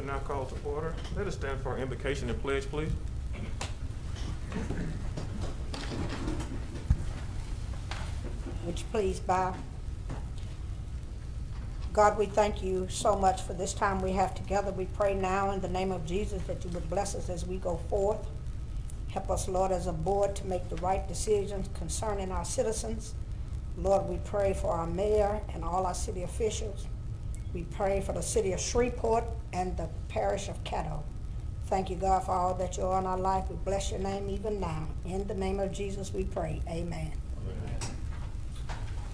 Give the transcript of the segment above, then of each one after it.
are now called to order. Let us stand for our invocation and pledge, please. Would you please bow? God, we thank you so much for this time we have together. We pray now in the name of Jesus that you would bless us as we go forth. Help us, Lord, as a board to make the right decisions concerning our citizens. Lord, we pray for our mayor and all our city officials. We pray for the city of Shreveport and the parish of Caddo. Thank you, God, for all that you are in our life. We bless your name even now. In the name of Jesus we pray. Amen.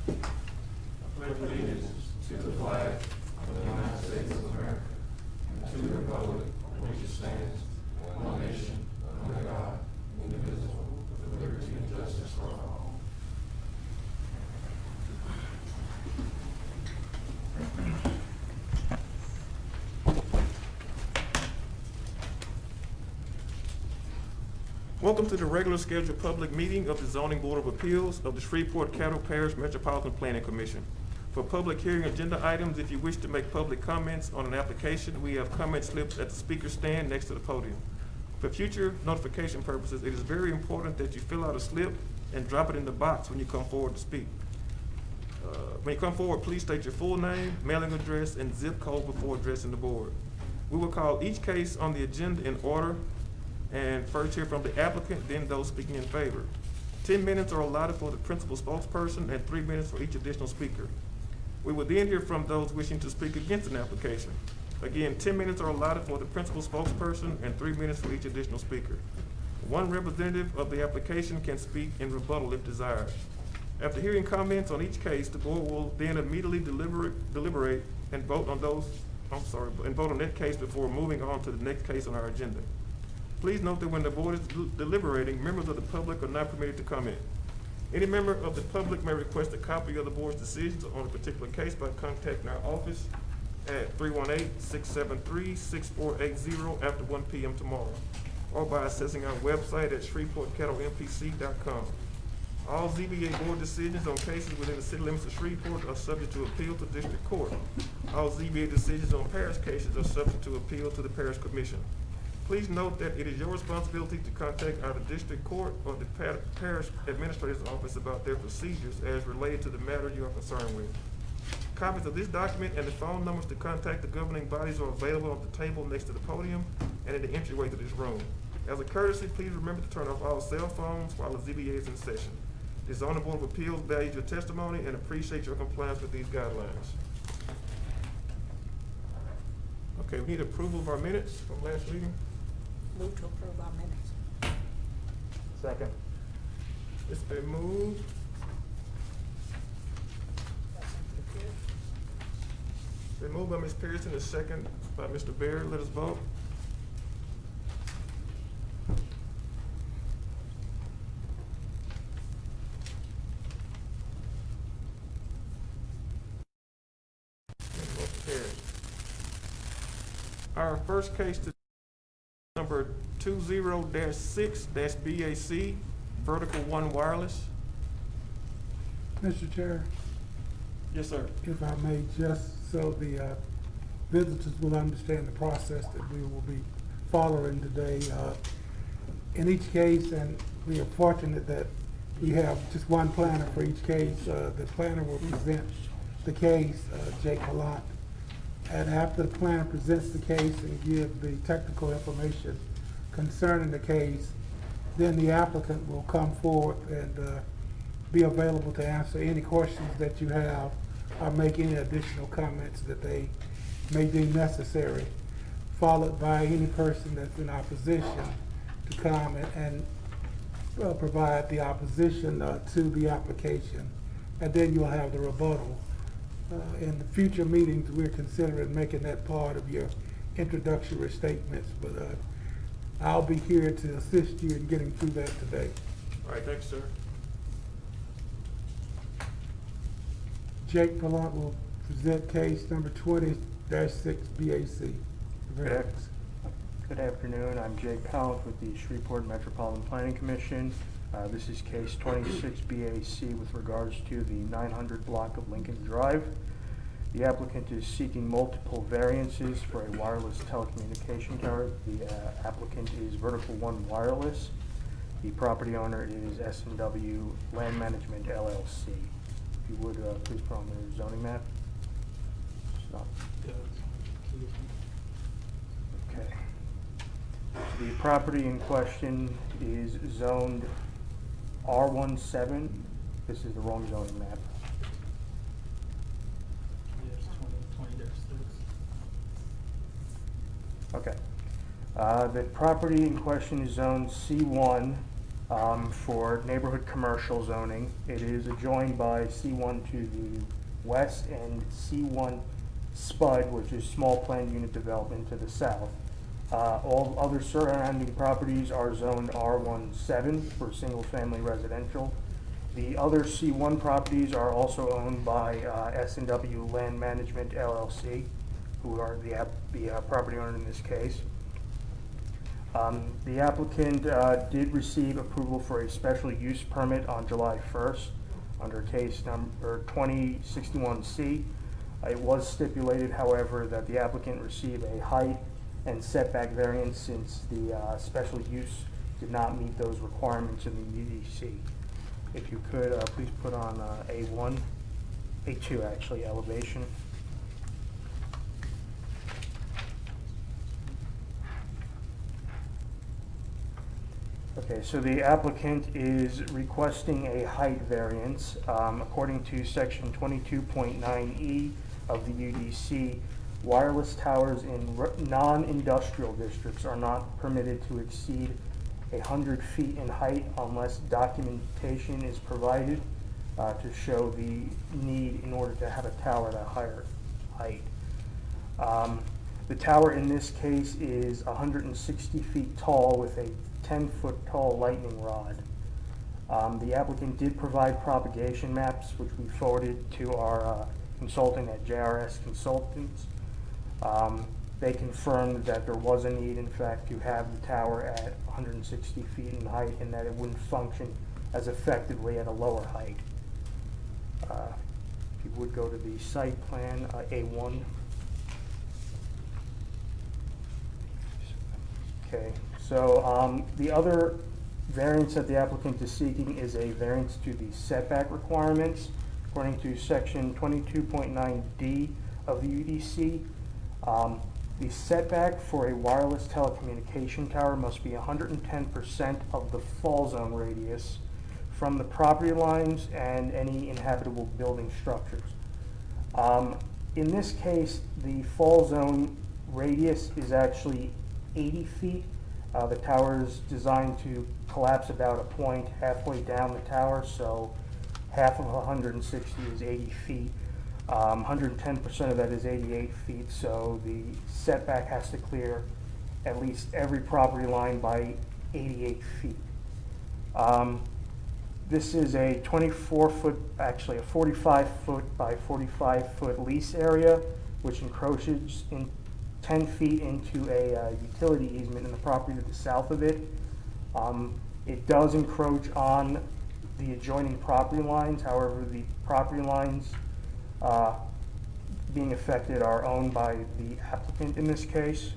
I pledge allegiance to the flag of the United States of America and to the republic for which it stands, one nation, under God, indivisible, with liberty and justice for all. Welcome to the regular scheduled public meeting of the Zoning Board of Appeals of the Shreveport Caddo Parish Metropolitan Planning Commission. For public hearing agenda items, if you wish to make public comments on an application, we have comment slips at the speaker stand next to the podium. For future notification purposes, it is very important that you fill out a slip and drop it in the box when you come forward to speak. When you come forward, please state your full name, mailing address, and zip code before addressing the board. We will call each case on the agenda in order and first hear from the applicant, then those speaking in favor. 10 minutes are allotted for the principal spokesperson and 3 minutes for each additional speaker. We will then hear from those wishing to speak against an application. Again, 10 minutes are allotted for the principal spokesperson and 3 minutes for each additional speaker. One representative of the application can speak in rebuttal if desired. After hearing comments on each case, the board will then immediately deliberate and vote on that case before moving on to the next case on our agenda. Please note that when the board is deliberating, members of the public are not permitted to comment. Any member of the public may request a copy of the board's decisions on a particular case by contacting our office at 318-673-6480 after 1 p.m. tomorrow, or by accessing our website at shreveportcattlempc.com. All ZBA board decisions on cases within the city limits of Shreveport are subject to appeal to district court. All ZBA decisions on parish cases are subject to appeal to the parish commission. Please note that it is your responsibility to contact either district court or the parish administrator's office about their procedures as related to the matter you are concerned with. Copies of this document and the phone numbers to contact the governing bodies are available on the table next to the podium and in the entryway to this room. As a courtesy, please remember to turn off all cell phones while the ZBA is in session. The Zoning Board of Appeals values your testimony and appreciates your compliance with these guidelines. Okay, we need approval of our minutes from last meeting. Move to approve our minutes. Second. It's been moved. Been moved by Ms. Pearson, a second by Mr. Baird. Let us vote. Motion carries. Our first case to number 20-6-BAC, Vertical One Wireless. Mr. Chair, Yes, sir. if I may, just so the visitors will understand the process that we will be following today. In each case, and we are fortunate that we have just one planner for each case. The planner will present the case, Jake Gallant. And after the planner presents the case and give the technical information concerning the case, then the applicant will come forward and be available to answer any questions that you have or make any additional comments that they may deem necessary, followed by any person that's in opposition to come and provide the opposition to the application, and then you'll have the rebuttal. In the future meetings, we're considering making that part of your introductory statements, but I'll be here to assist you in getting through that today. All right, thanks, sir. Jake Gallant will present case number 20-6 BAC. Good afternoon. I'm Jake Gallant with the Shreveport Metropolitan Planning Commission. This is case 26 BAC with regards to the 900 block of Lincoln Drive. The applicant is seeking multiple variances for a wireless telecommunication tower. The applicant is Vertical One Wireless. The property owner is S&W Land Management LLC. If you would, please put on the zoning map. Stop. Okay. The property in question is zoned R17. This is the wrong zoning map. Okay. The property in question is zoned C1 for neighborhood commercial zoning. It is adjoined by C1 to the west and C1 SPUD, which is small planned unit development, to the south. All other surrounding properties are zoned R17 for single family residential. The other C1 properties are also owned by S&W Land Management LLC, who are the property owner in this case. The applicant did receive approval for a special use permit on July 1st under case number 2061C. It was stipulated, however, that the applicant receive a height and setback variance since the special use did not meet those requirements in the UDC. If you could, please put on A2 actually, elevation. Okay, so the applicant is requesting a height variance. According to section 22.9E of the UDC, wireless towers in non-industrial districts are not permitted to exceed 100 feet in height unless documentation is provided to show the need in order to have a tower at a higher height. The tower in this case is 160 feet tall with a 10-foot tall lightning rod. The applicant did provide propagation maps, which we forwarded to our consultant at JRS Consultants. They confirmed that there was a need, in fact, to have the tower at 160 feet in height and that it wouldn't function as effectively at a lower height. If you would go to the site plan, A1. Okay, so the other variance that the applicant is seeking is a variance to the setback requirements. According to section 22.9D of the UDC, the setback for a wireless telecommunication tower must be 110% of the fall zone radius from the property lines and any inhabitable building structures. In this case, the fall zone radius is actually 80 feet. The tower is designed to collapse about a point halfway down the tower, so half of 160 is 80 feet. 110% of that is 88 feet, so the setback has to clear at least every property line by 88 feet. This is a 24-foot, actually a 45-foot by 45-foot lease area, which encroaches in 10 feet into a utility easement in the property to the south of it. It does encroach on the adjoining property lines. However, the property lines being affected are owned by the applicant in this case.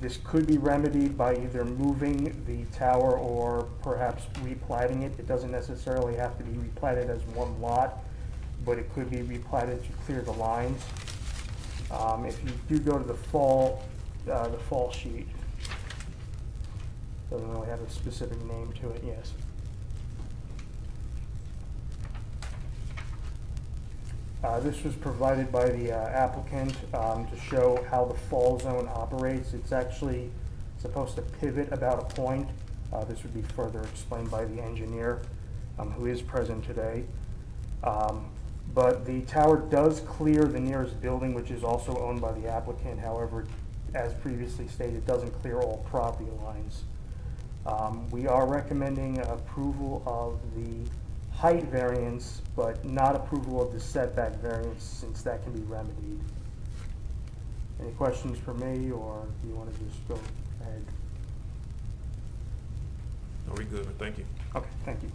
This could be remedied by either moving the tower or perhaps replatting it. It doesn't necessarily have to be replatted as one lot, but it could be replatted to clear the lines. If you do go to the fall sheet, doesn't really have a specific name to it, yes. This was provided by the applicant to show how the fall zone operates. It's actually supposed to pivot about a point. This would be further explained by the engineer who is present today. But the tower does clear the nearest building, which is also owned by the applicant. However, as previously stated, it doesn't clear all property lines. We are recommending approval of the height variance, but not approval of the setback variance, since that can be remedied. Any questions for me, or do you want to just go ahead? No, we good, thank you. Okay, thank you.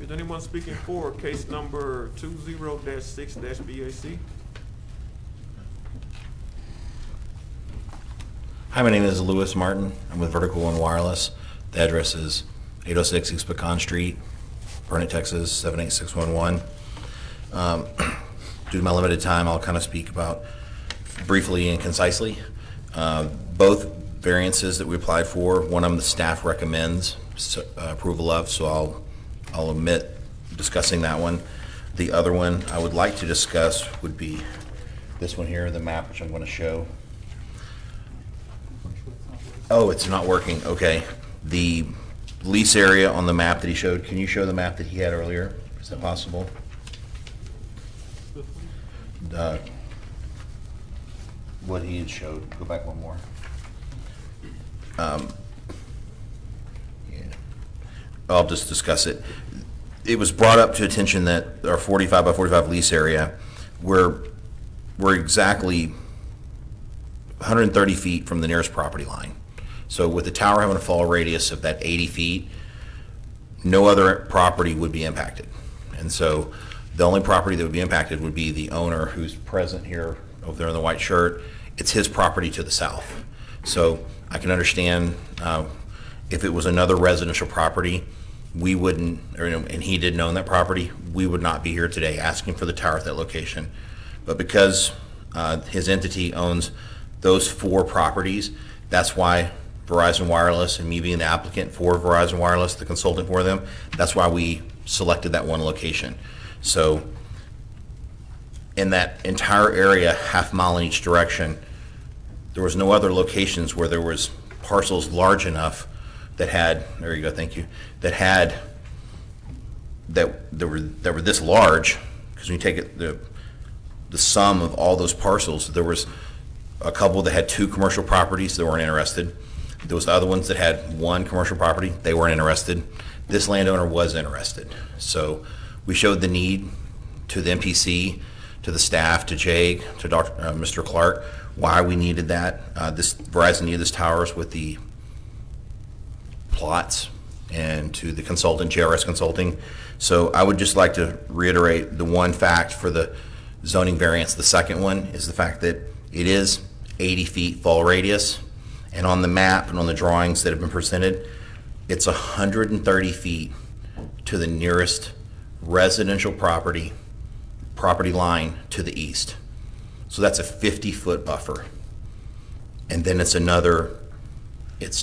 Is anyone speaking for case number 20-6-BAC? Hi, my name is Louis Martin. I'm with Vertical and Wireless. The address is 806 East Pecan Street, Burnet, Texas 78611. Due to my limited time, I'll kind of speak about briefly and concisely. Both variances that we applied for, one of them the staff recommends approval of, so I'll omit discussing that one. The other one I would like to discuss would be this one here, the map, which I'm going to show. Oh, it's not working. Okay. The lease area on the map that he showed, can you show the map that he had earlier? Is that possible? What he had showed. Go back one more. Yeah. I'll just discuss it. It was brought up to attention that our 45 by 45 lease area, we're exactly 130 feet from the nearest property line. So with the tower having a fall radius of that 80 feet, no other property would be impacted. And so the only property that would be impacted would be the owner who's present here over there in the white shirt. It's his property to the south. So I can understand if it was another residential property, we wouldn't, and he didn't own that property, we would not be here today asking for the tower at that location. But because his entity owns those 4 properties, that's why Verizon Wireless, and me being the applicant for Verizon Wireless, the consultant for them, that's why we selected that one location. So in that entire area, half mile in each direction, there was no other locations where there was parcels large enough that had, there you go, thank you, that were this large, because when you take it, the sum of all those parcels, there was a couple that had 2 commercial properties that weren't interested. There was the other ones that had 1 commercial property, they weren't interested. This landowner was interested. So we showed the need to the MPC, to the staff, to Jake, to Mr. Clark, why we needed that. Verizon needed this towers with the plots, and to the consultant, JRS Consulting. So I would just like to reiterate the one fact for the zoning variance. The second one is the fact that it is 80 feet fall radius, and on the map and on the drawings that have been presented, it's 130 feet to the nearest residential property line to the east. So that's a 50-foot buffer. And then it's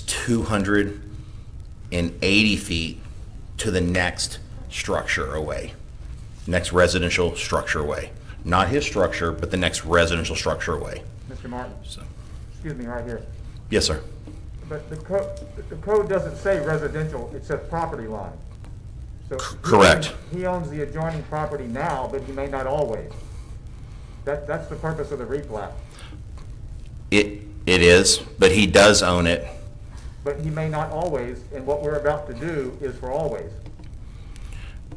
280 feet to the next structure away, next residential structure away. Not his structure, but the next residential structure away. Mr. Martin, So, excuse me right here. yes, sir. But the code doesn't say residential, it says property line. So Correct. He owns the adjoining property now, but he may not always. That's the purpose of the replat. It is, but he does own it. But he may not always, and what we're about to do is for always.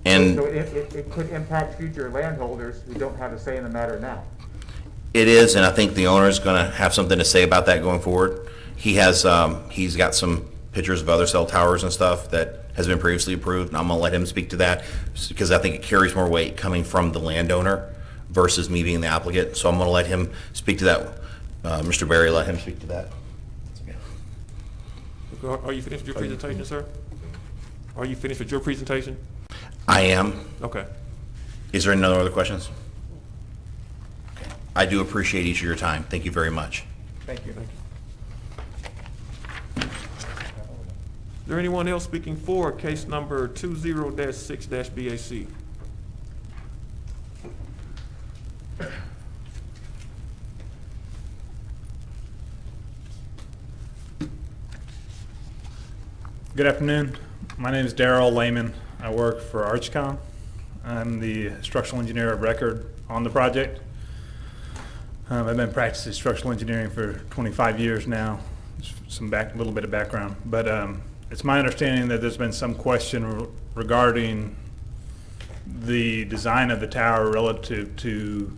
And So it could impact future landholders who don't have a say in the matter now. it is, and I think the owner is going to have something to say about that going forward. He has, he's got some pictures of other cell towers and stuff that has been previously approved, and I'm going to let him speak to that because I think it carries more weight coming from the landowner versus me being the applicant. So I'm going to let him speak to that. Mr. Berry, let him speak to that. Are you finished with your presentation, sir? Are you finished with your presentation? I am. Okay. Is there any other questions? Okay. I do appreciate each of your time. Thank you very much. Thank you. Is there anyone else speaking for case number 20-6-BAC? Good afternoon. My name is Darrell Lehman. I work for Archcom. I'm the structural engineer of record on the project. I've been practicing structural engineering for 25 years now. Just little bit of background, but it's my understanding that there's been some question regarding the design of the tower relative to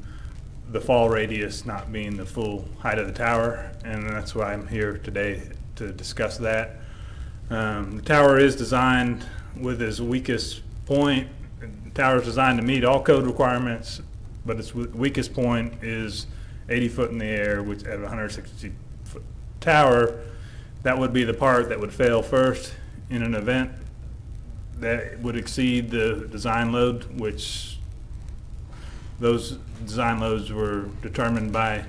the fall radius not being the full height of the tower, and that's why I'm here today to discuss that. The tower is designed with its weakest point. The tower is designed to meet all code requirements, but its weakest point is 80 foot in the air, which at a 160-foot tower, that would be the part that would fail first in an event that would exceed the design load, which those design loads were determined by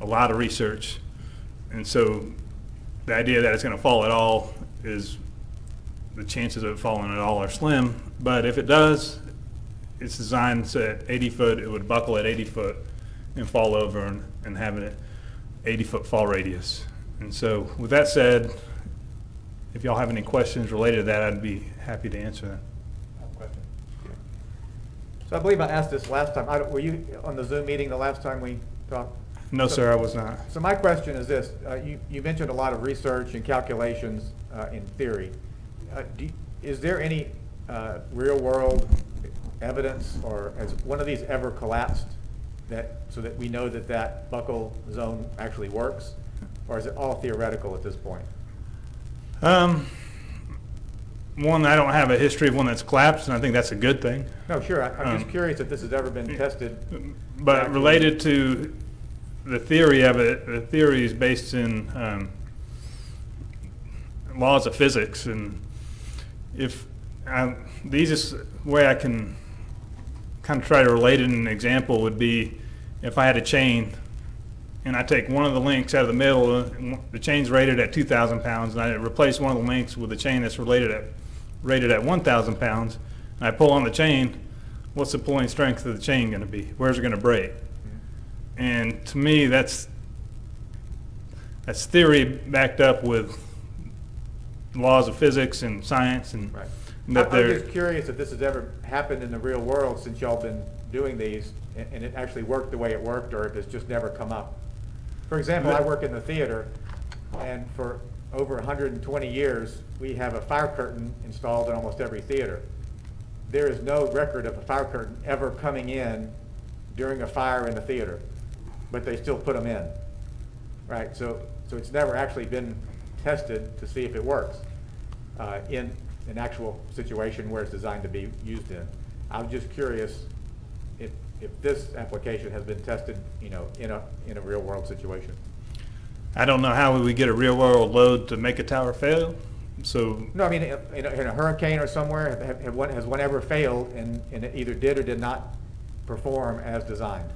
a lot of research. And so the idea that it's going to fall at all is, the chances of it falling at all are slim. But if it does, it's designed so at 80 foot, it would buckle at 80 foot and fall over and have an 80-foot fall radius. And so with that said, if y'all have any questions related to that, I'd be happy to answer that. I have a question. So I believe I asked this last time. Were you on the Zoom meeting the last time we talked? No, sir, I was not. So my question is this. You mentioned a lot of research and calculations in theory. Is there any real-world evidence, or has one of these ever collapsed so that we know that that buckle zone actually works? Or is it all theoretical at this point? One, I don't have a history of one that's collapsed, and I think that's a good thing. No, sure. I'm just curious if this has ever been tested. But related to the theory of it, the theory is based in laws of physics, and if the easiest way I can kind of try to relate it in an example would be if I had a chain and I take one of the links out of the middle, the chain's rated at 2,000 pounds, and I replace one of the links with a chain that's rated at 1,000 pounds, and I pull on the chain, what's the pulling strength of the chain going to be? Where's it going to break? And to me, that's theory backed up with laws of physics and science, and Right. that I'm just curious if this has ever happened in the real world since y'all been doing these, and it actually worked the way it worked, or if it's just never come up. For example, I work in the theater, and for over 120 years, we have a fire curtain installed in almost every theater. There is no record of a fire curtain ever coming in during a fire in the theater, but they still put them in, right? So it's never actually been tested to see if it works in an actual situation where it's designed to be used in. I'm just curious if this application has been tested, in a real world situation. I don't know how we would get a real world load to make a tower fail. So No, I mean, in a hurricane or somewhere, has one ever failed and it either did or did not perform as designed?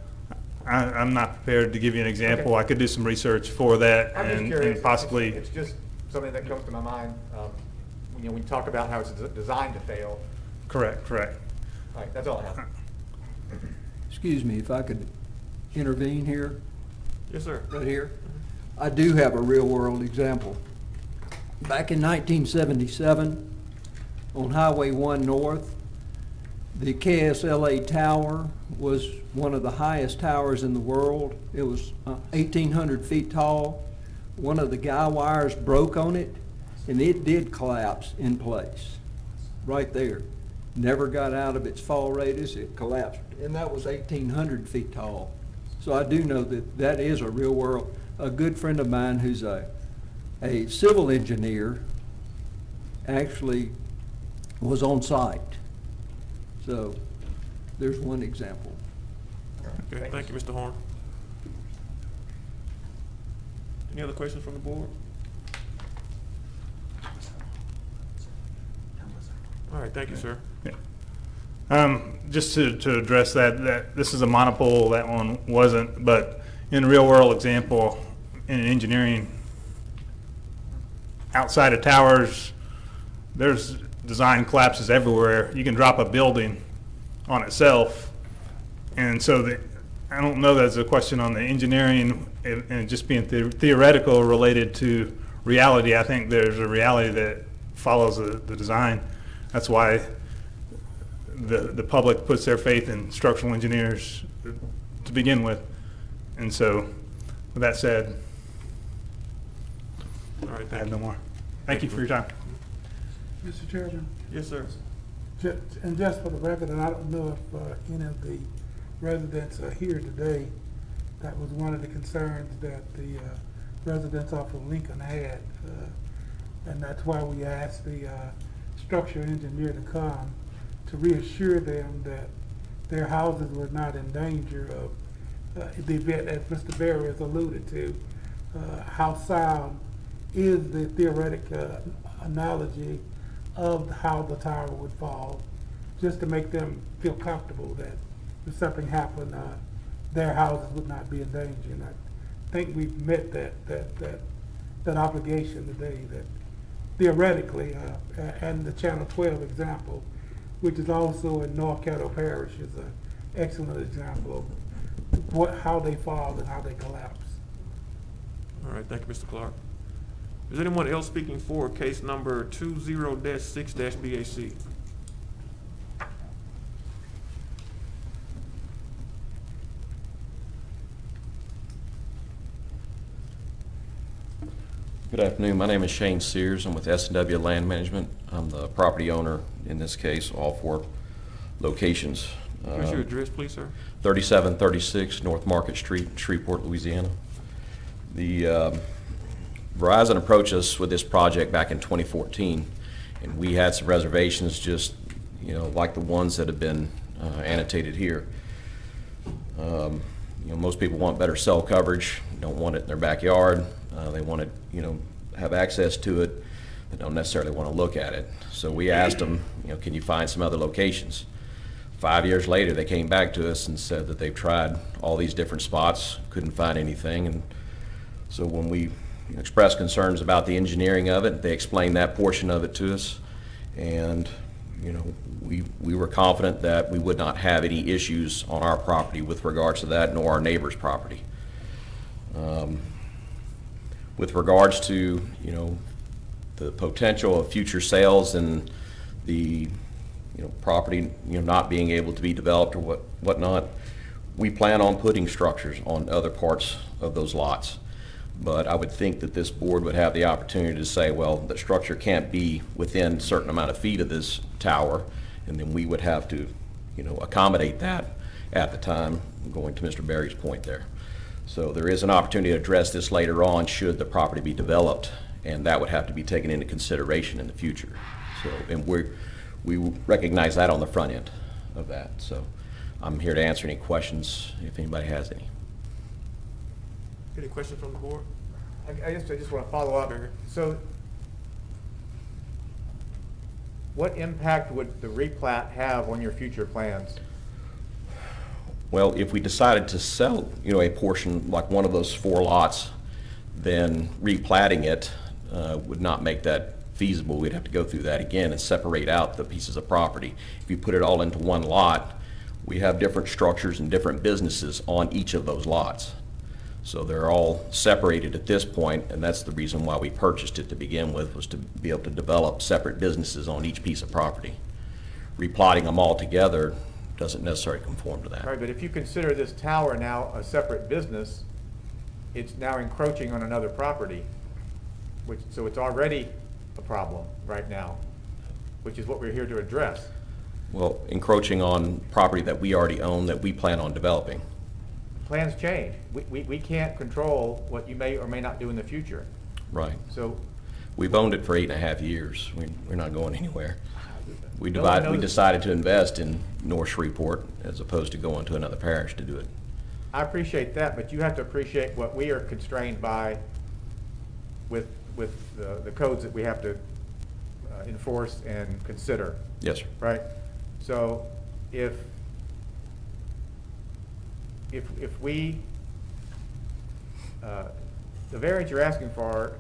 I'm not prepared to give you an example. Okay. I could do some research for that I'm just and curious. possibly. It's just something that comes to my mind when you talk about how it's designed to fail. Correct. All right, that's all I have. Excuse me, if I could intervene here, Yes, sir. right here. I do have a real-world example. Back in 1977, on Highway 1 North, the KSLA tower was one of the highest towers in the world. It was 1,800 feet tall. One of the guy wires broke on it, and it did collapse in place, right there. Never got out of its fall radius, it collapsed, and that was 1,800 feet tall. So I do know that that is a real world. A good friend of mine who's a civil engineer actually was on site. So there's one example. Okay, thank you, Mr. Horn. Any other questions from the board? All right, thank you, sir. Just to address that this is a monopole, that one wasn't, but in a real world example, in engineering, outside of towers, there's design collapses everywhere. You can drop a building on itself, and so I don't know that's a question on the engineering and just being theoretical related to reality. I think there's a reality that follows the design. That's why the public puts their faith in structural engineers to begin with. And so, with that said, All right, I thank have you. no more. Thank you for your time. Mr. Chairman, Yes, sir. and just for the record, and I don't know if any of the residents are here today, that was one of the concerns that the residents off of Lincoln had. And that's why we asked the structural engineer to come to reassure them that their houses were not in danger of the event, as Mr. Berry has alluded to. How sound is the theoretic analogy of how the tower would fall, just to make them feel comfortable that if something happened, their houses would not be in danger. And I think we've met that obligation today, that theoretically, and the Channel 12 example, which is also in North Caddo Parish, is an excellent example of how they fall and how they collapse. All right, thank you, Mr. Clark. Is anyone else speaking for case number 20-6-BAC? Good afternoon. My name is Shane Sears. I'm with S&W Land Management. I'm the property owner in this case, all four locations. What's your address, please, sir? 3736 North Market Street, Shreveport, Louisiana. The Verizon approached us with this project back in 2014, and we had some reservations, just like the ones that have been annotated here. Most people want better cell coverage, don't want it in their backyard. They want it, have access to it. They don't necessarily want to look at it. So we asked them, can you find some other locations? 5 years later, they came back to us and said that they've tried all these different spots, couldn't find anything. And so when we expressed concerns about the engineering of it, they explained that portion of it to us. And we were confident that we would not have any issues on our property with regards to that, nor our neighbor's property. With regards to the potential of future sales and the property not being able to be developed or whatnot, we plan on putting structures on other parts of those lots. But I would think that this board would have the opportunity to say, well, the structure can't be within a certain amount of feet of this tower, and then we would have to accommodate that at the time, going to Mr. Berry's point there. So there is an opportunity to address this later on should the property be developed, and that would have to be taken into consideration in the future. So, and we recognize that on the front end of that. So I'm here to answer any questions if anybody has any. Any questions from the board? I just want to follow up. So what impact would the replat have on your future plans? Well, if we decided to sell, a portion, like one of those 4 lots, then replatting it would not make that feasible. We'd have to go through that again and separate out the pieces of property. If you put it all into one lot, we have different structures and different businesses on each of those lots. So they're all separated at this point, and that's the reason why we purchased it to begin with, was to be able to develop separate businesses on each piece of property. Replotting them all together doesn't necessarily conform to that. Right, but if you consider this tower now a separate business, it's now encroaching on another property, so it's already a problem right now, which is what we're here to address. Well, encroaching on property that we already own that we plan on developing. Plans change. We can't control what you may or may not do in the future. Right. So We've owned it for 8.5 years. We're not going anywhere. We No one knows. decided to invest in North Shreveport as opposed to going to another parish to do it. I appreciate that, but you have to appreciate what we are constrained by with the codes that we have to enforce and consider, Yes, sir. right? So if we, the variance you're asking for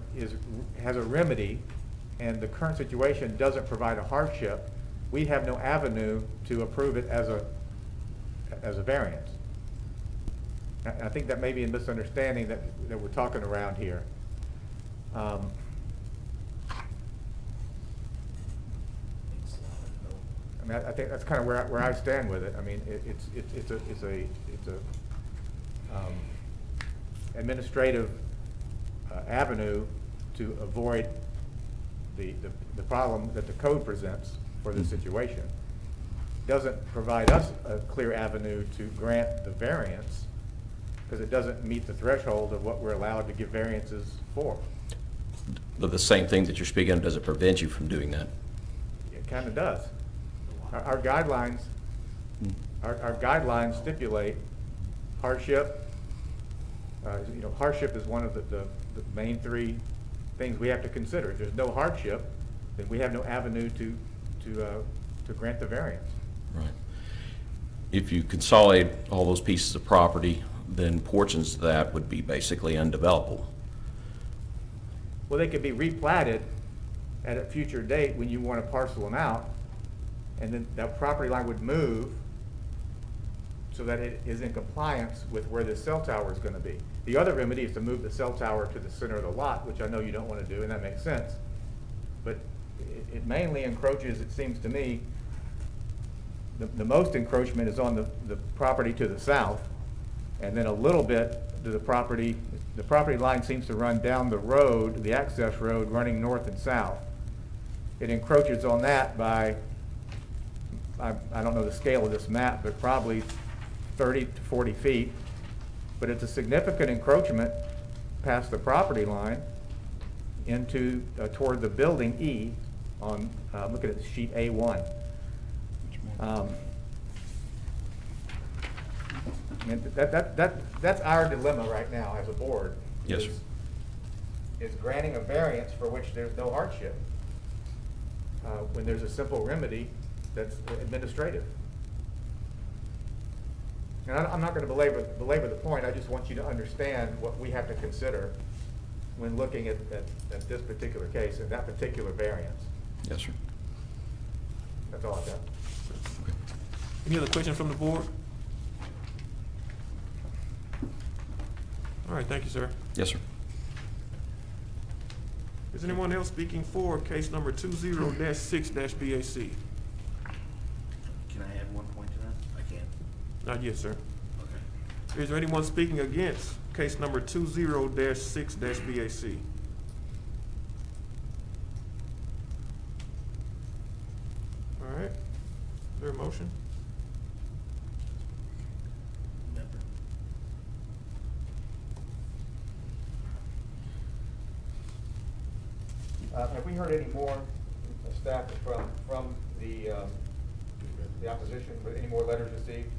has a remedy, and the current situation doesn't provide a hardship, we have no avenue to approve it as a variance. I think that may be a misunderstanding that we're talking around here. I mean, I think that's kind of where I stand with it. I mean, it's a administrative avenue to avoid the problem that the code presents for this situation. Doesn't provide us a clear avenue to grant the variance because it doesn't meet the threshold of what we're allowed to give variances for. But the same thing that you're speaking of, does it prevent you from doing that? It kind of does. Our guidelines, our guidelines stipulate hardship. You know, hardship is one of the main three things we have to consider. If there's no hardship, then we have no avenue to grant the variance. Right. If you consolidate all those pieces of property, then portions of that would be basically undevelopable. Well, they could be replatted at a future date when you want to parcel them out, and then that property line would move so that it is in compliance with where the cell tower is going to be. The other remedy is to move the cell tower to the center of the lot, which I know you don't want to do, and that makes sense. But it mainly encroaches, it seems to me, the most encroachment is on the property to the south, and then a little bit to the property line seems to run down the road, the access road, running north and south. It encroaches on that by, I don't know the scale of this map, but probably 30 to 40 feet. But it's a significant encroachment past the property line into, toward the building E on, look at sheet A1. And that's our dilemma right now as a board. Yes, sir. Is granting a variance for which there's no hardship, when there's a simple remedy that's administrative. And I'm not going to belabor the point. I just want you to understand what we have to consider when looking at this particular case and that particular variance. Yes, sir. That's all I've got. Any other questions from the board? All right, thank you, sir. Yes, sir. Is anyone else speaking for case number 20-6-BAC? Can I add one point to that? I can't. Not yet, sir. Okay. Is there anyone speaking against case number 20-6-BAC? All right, is there a motion? Member. Have we heard any more, staff, from the opposition, any more letters received?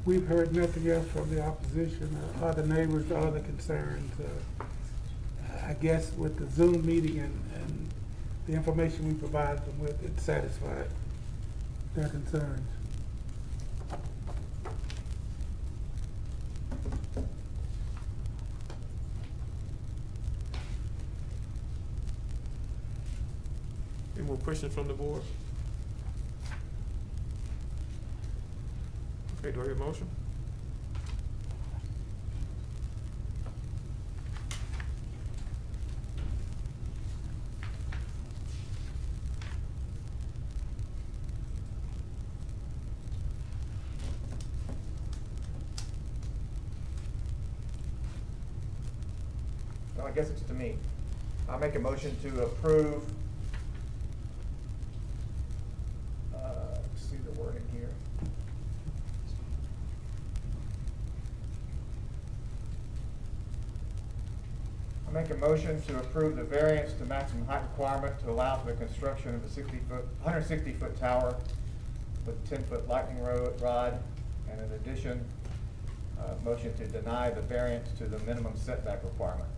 We've heard nothing else from the opposition, other neighbors, other concerns. I guess with the Zoom meeting and the information we provided them with, it satisfied their concerns. Any more questions from the board? Okay, do I hear a motion? Well, I guess it's to me. I'll make a motion to approve, let's see the wording here. I'll make a motion to approve the variance to maximum height requirement to allow for the construction of a 160-foot tower with 10-foot lightning rod, and in addition, motion to deny the variance to the minimum setback requirement,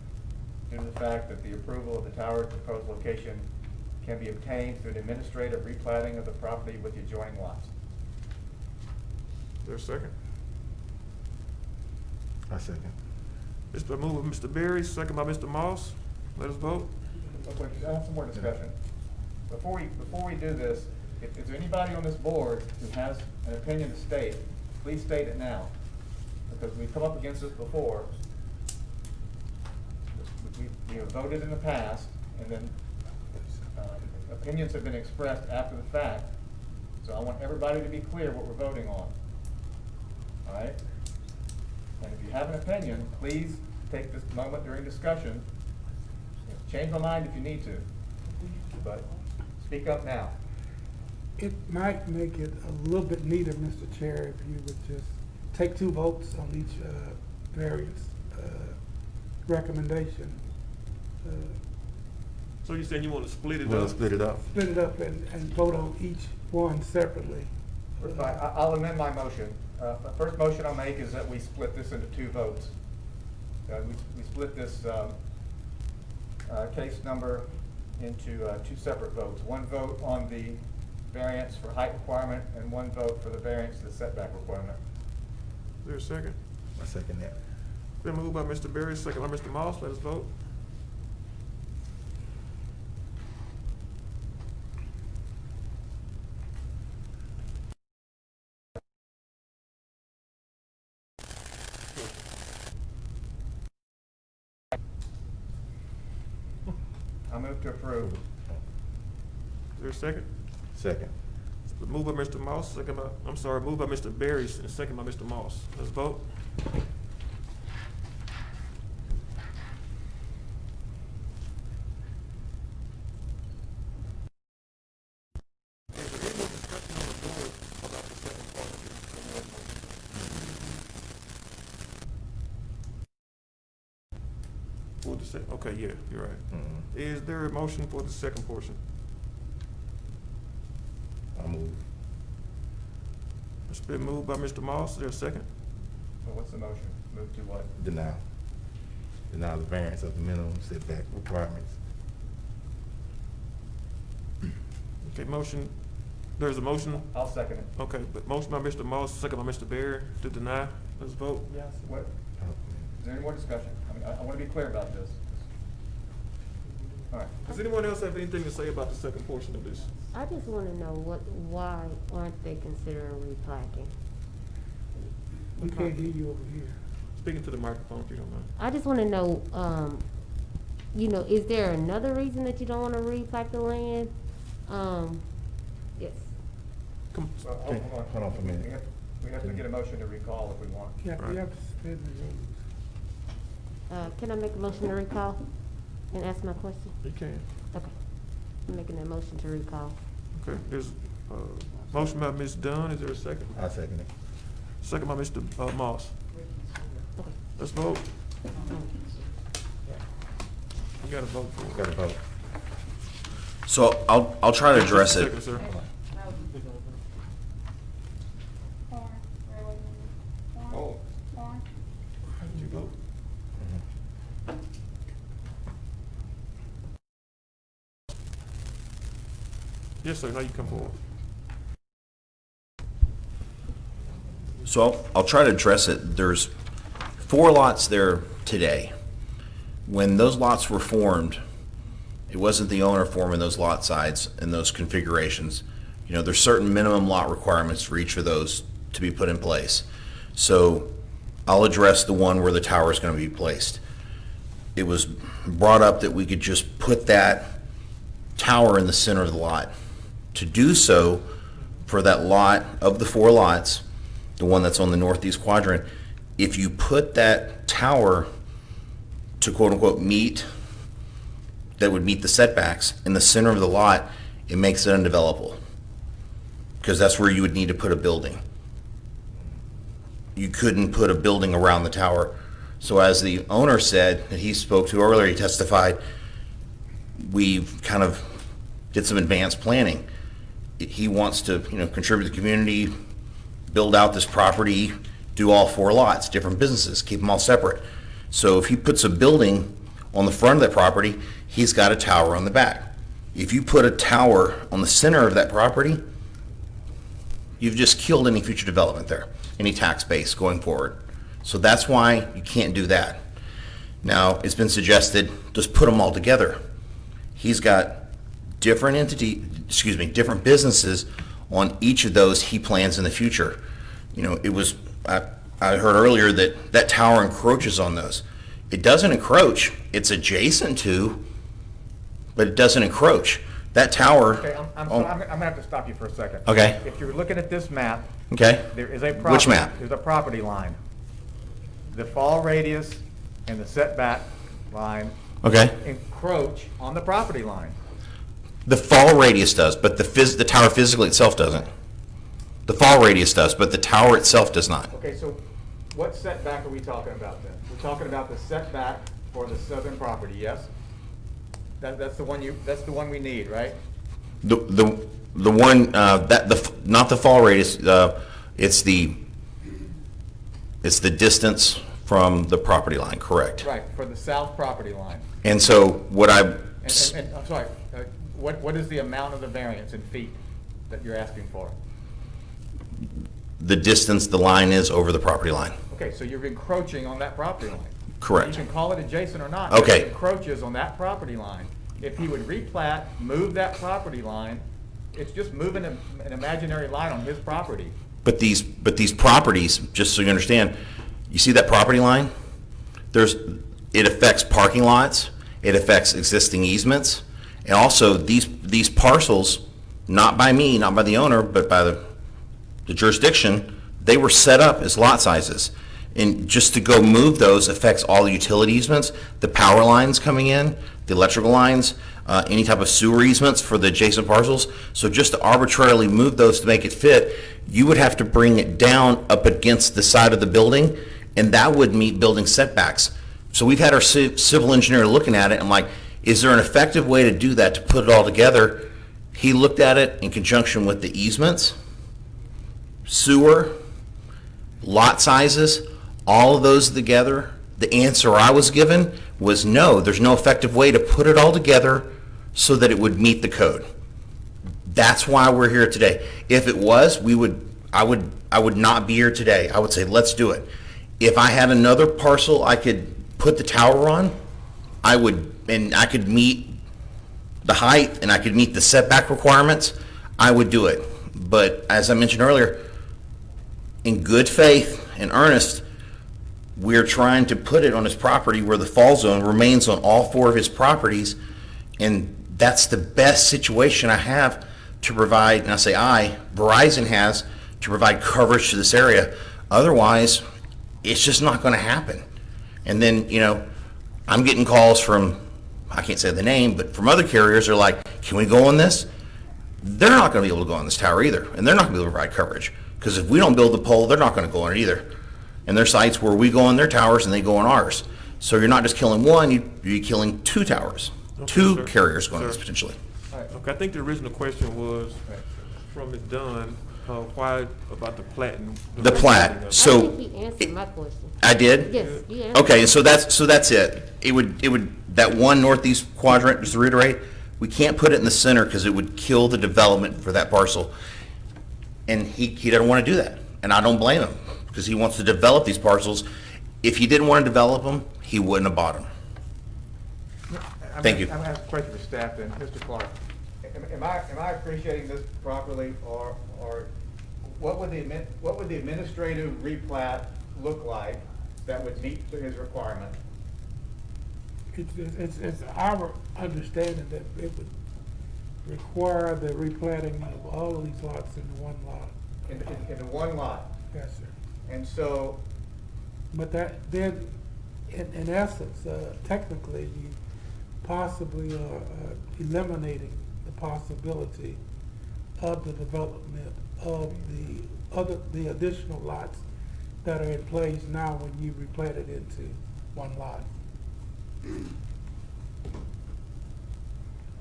due to the fact that the approval of the tower's proposed location can be obtained through an administrative replatting of the property with the adjoining lots. Is there a second? I second. It's been moved by Mr. Berry, second by Mr. Moss. Let us vote. Wait, I have some more discussion. Before we do this, if there's anybody on this board who has an opinion to state, please state it now, because we've come up against this before. We have voted in the past, and then opinions have been expressed after the fact. So I want everybody to be clear what we're voting on. All right? And if you have an opinion, please take this moment during discussion. Change my mind if you need to, but speak up now. It might make it a little bit neater, Mr. Chair, if you would just take 2 votes on each variance recommendation. So you're saying you want to split it up? We'll split it up. Split it up and vote on each one separately. I'll amend my motion. The first motion I'll make is that we split this into two votes. We split this case number into two separate votes. One vote on the variance for height requirement and one vote for the variance to the setback requirement. Is there a second? I second that. Been moved by Mr. Berry, second by Mr. Moss. Let us vote. I move to approve. Is there a second? Second. Moved by Mr. Moss, moved by Mr. Berry, and second by Mr. Moss. Let's vote. For the second, okay, yeah, you're right. Is there a motion for the second portion? I move. It's been moved by Mr. Moss. Is there a second? Well, what's the motion? Move to what? Deny. Deny the variance of the minimum setback requirements. Okay, motion, there's a motion. I'll second it. Okay, but motion by Mr. Moss, second by Mr. Bear to deny. Let's vote. Yes. What, is there any more discussion? I mean, I want to be clear about this. All right. Does anyone else have anything to say about the second portion of this? I just want to know why aren't they considering replating? We can't hear you over here. Speaking to the microphone, if you don't mind. I just want to know, is there another reason that you don't want to replat the land? Yes. Come, Well, Okay, hold on for a minute. We have to get a motion to recall if we want. Yeah, Right. we have to suspend the rules. Can I make a motion to recall and ask my question? you can. Okay. I'm making that motion to recall. Okay, there's a motion by Ms. Dunn. Is there a second? I second it. Second by Mr. Moss. Okay. Let's vote. You gotta vote for it. Got to vote. So I'll try to address it. Second, sir. Oh. How did you vote? Yes, sir, now you come forward. So I'll try to address it. There's 4 lots there today. When those lots were formed, it wasn't the owner forming those lot sides and those configurations. There's certain minimum lot requirements for each of those to be put in place. So I'll address the one where the tower is going to be placed. It was brought up that we could just put that tower in the center of the lot. To do so, for that lot, of the 4 lots, the one that's on the northeast quadrant, if you put that tower to quote-unquote that would meet the setbacks in the center of the lot, it makes it undevelopable. Because that's where you would need to put a building. You couldn't put a building around the tower. So as the owner said, that he spoke to earlier, he testified, we've kind of did some advanced planning. He wants to, contribute to the community, build out this property, do all 4 lots, different businesses, keep them all separate. So if he puts a building on the front of that property, he's got a tower on the back. If you put a tower on the center of that property, you've just killed any future development there, any tax base going forward. So that's why you can't do that. Now, it's been suggested, just put them all together. He's got different different businesses on each of those he plans in the future. I heard earlier that tower encroaches on those. It doesn't encroach, it's adjacent to, but it doesn't encroach. That tower. Okay, I'm gonna have to stop you for a second. Okay. If you're looking at this map, Okay, there is a property. Which map? There's a property line. The fall radius and the setback line okay. encroach on the property line. The fall radius does, but the tower physically itself doesn't. The fall radius does, but the tower itself does not. Okay, so what setback are we talking about then? We're talking about the setback for the southern property, yes? That's the one we need, right? The one, not the fall radius, it's the distance from the property line, correct? Right, for the south property line. And so what I, And I'm sorry, what is the amount of the variance in feet that you're asking for? the distance the line is over the property line. Okay, so you're encroaching on that property line. Correct. You can call it adjacent or not. Okay. It encroaches on that property line. If he would replat, move that property line, it's just moving an imaginary line on his property. But these properties, just so you understand, you see that property line? It affects parking lots, it affects existing easements, and also these parcels, not by me, not by the owner, but by the jurisdiction, they were set up as lot sizes. And just to go move those affects all the utility easements, the power lines coming in, the electrical lines, any type of sewer easements for the adjacent parcels. So just to arbitrarily move those to make it fit, you would have to bring it down up against the side of the building, and that would meet building setbacks. So we've had our civil engineer looking at it, and I'm like, is there an effective way to do that, to put it all together? He looked at it in conjunction with the easements, sewer, lot sizes, all of those together. The answer I was given was no, there's no effective way to put it all together so that it would meet the code. That's why we're here today. If it was, I would not be here today. I would say, let's do it. If I had another parcel I could put the tower on, I would, and I could meet the height and I could meet the setback requirements, I would do it. But as I mentioned earlier, in good faith and earnest, we're trying to put it on his property where the fall zone remains on all four of his properties, and that's the best situation I have to provide, and I say Verizon has, to provide coverage to this area. Otherwise, it's just not going to happen. And then, I'm getting calls from, I can't say the name, but from other carriers. They're like, can we go on this? They're not going to be able to go on this tower either, and they're not going to be able to provide coverage, because if we don't build the pole, they're not going to go on it either. And there's sites where we go on their towers and they go on ours. So you're not just killing one, you're killing two towers, Okay, two sir. carriers going on Sir. this potentially. Okay, I think the original question was from Ms. Dunn, why about the plat? The plat. I So think he answered my question. I did? Yes, you answered. Okay, so that's it. It would, that one northeast quadrant, just to reiterate, we can't put it in the center because it would kill the development for that parcel. And he doesn't want to do that. And I don't blame him, because he wants to develop these parcels. If he didn't want to develop them, he wouldn't have bought them. Thank you. I'm going to ask a question for staff then. Mr. Clark, am I appreciating this properly, or what would the administrative replat look like that would meet his requirement? It's our understanding that it would require the replanting of all of these lots into one lot. In one lot? Yes, sir. And so, But that, then, in essence, technically, you possibly are eliminating the possibility of the development of the additional lots that are in place now when you replat it into one lot.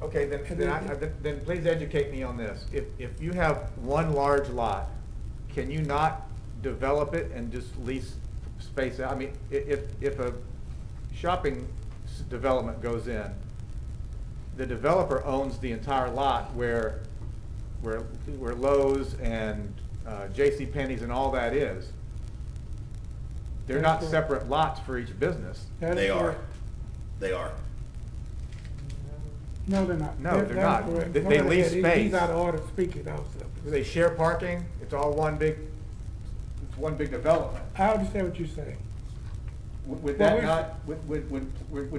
okay, then please educate me on this. If you have one large lot, can you not develop it and just lease space out? I mean, if a shopping development goes in, the developer owns the entire lot where Lowe's and JCPenney's and all that is. They're not separate lots for each business. That is They are. correct. They are. No, they're not. No, they're That's not. correct. They Go ahead. lease He's space. out of order speaking also. Do they share parking? It's all one big development. I understand what you're saying. Would Well, that not, would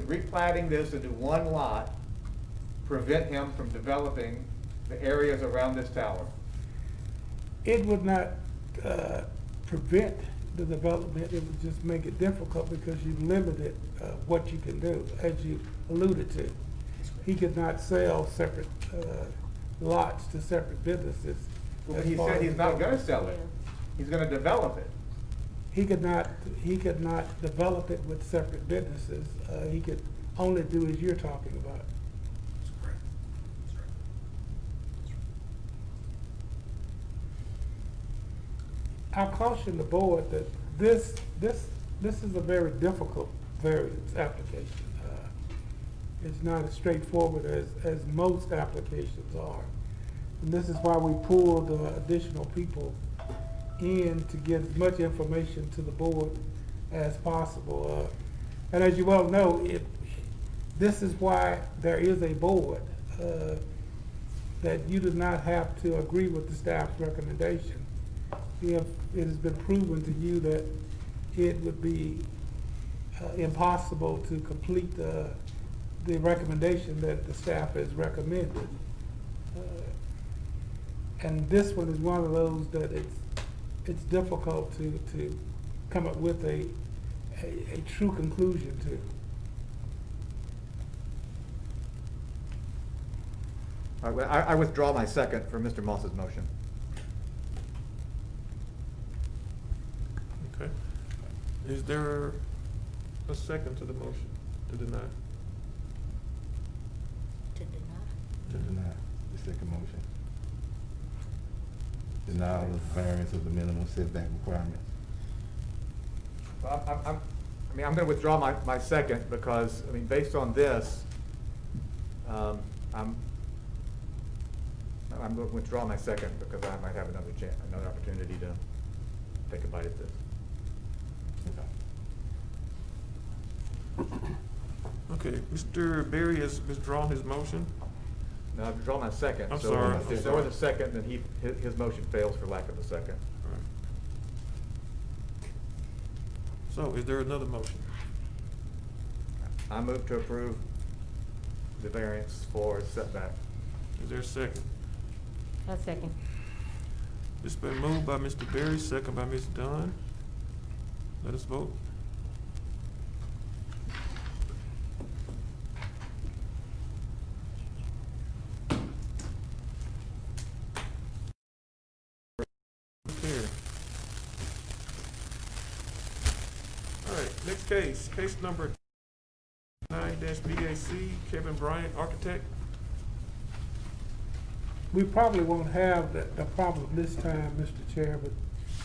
replatting this into one lot prevent him from developing the areas around this tower? It would not prevent the development, it would just make it difficult because you've limited what you can do, as you alluded to. He could not sell separate lots to separate businesses. Well, as he far said as he's not gonna development. sell it. He's gonna develop it. He could not develop it with separate businesses. He could only do as you're talking about. I caution the board that this is a very difficult variance application. It's not as straightforward as most applications are. And this is why we pulled additional people in to get as much information to the board as possible. And as you well know, this is why there is a board, that you do not have to agree with the staff's recommendation. If it has been proven to you that it would be impossible to complete the recommendation that the staff has recommended. And this one is one of those that it's difficult to come up with a true conclusion to. All right, well, I withdraw my second for Mr. Moss's motion. Okay. Is there a second to the motion to deny? To deny. To deny the second motion. Denial of variance of the minimum setback requirements. Well, I'm gonna withdraw my second because, I mean, based on this, I'm gonna withdraw my second because I might have another opportunity to take a bite at this. Okay, Mr. Berry has withdrawn his motion. Now, I've withdrawn my second. I'm so sorry, If I'm there's no sorry. other second, then his motion fails for lack of a second. All right. So, is there another motion? I move to approve the variance for setback. Is there a second? A second. It's been moved by Mr. Berry, second by Ms. Dunn. Let us vote. Okay. All right, next case number 9-BAC, Kevin Bryant, architect. We probably won't have the problem this time, Mr. Chair, but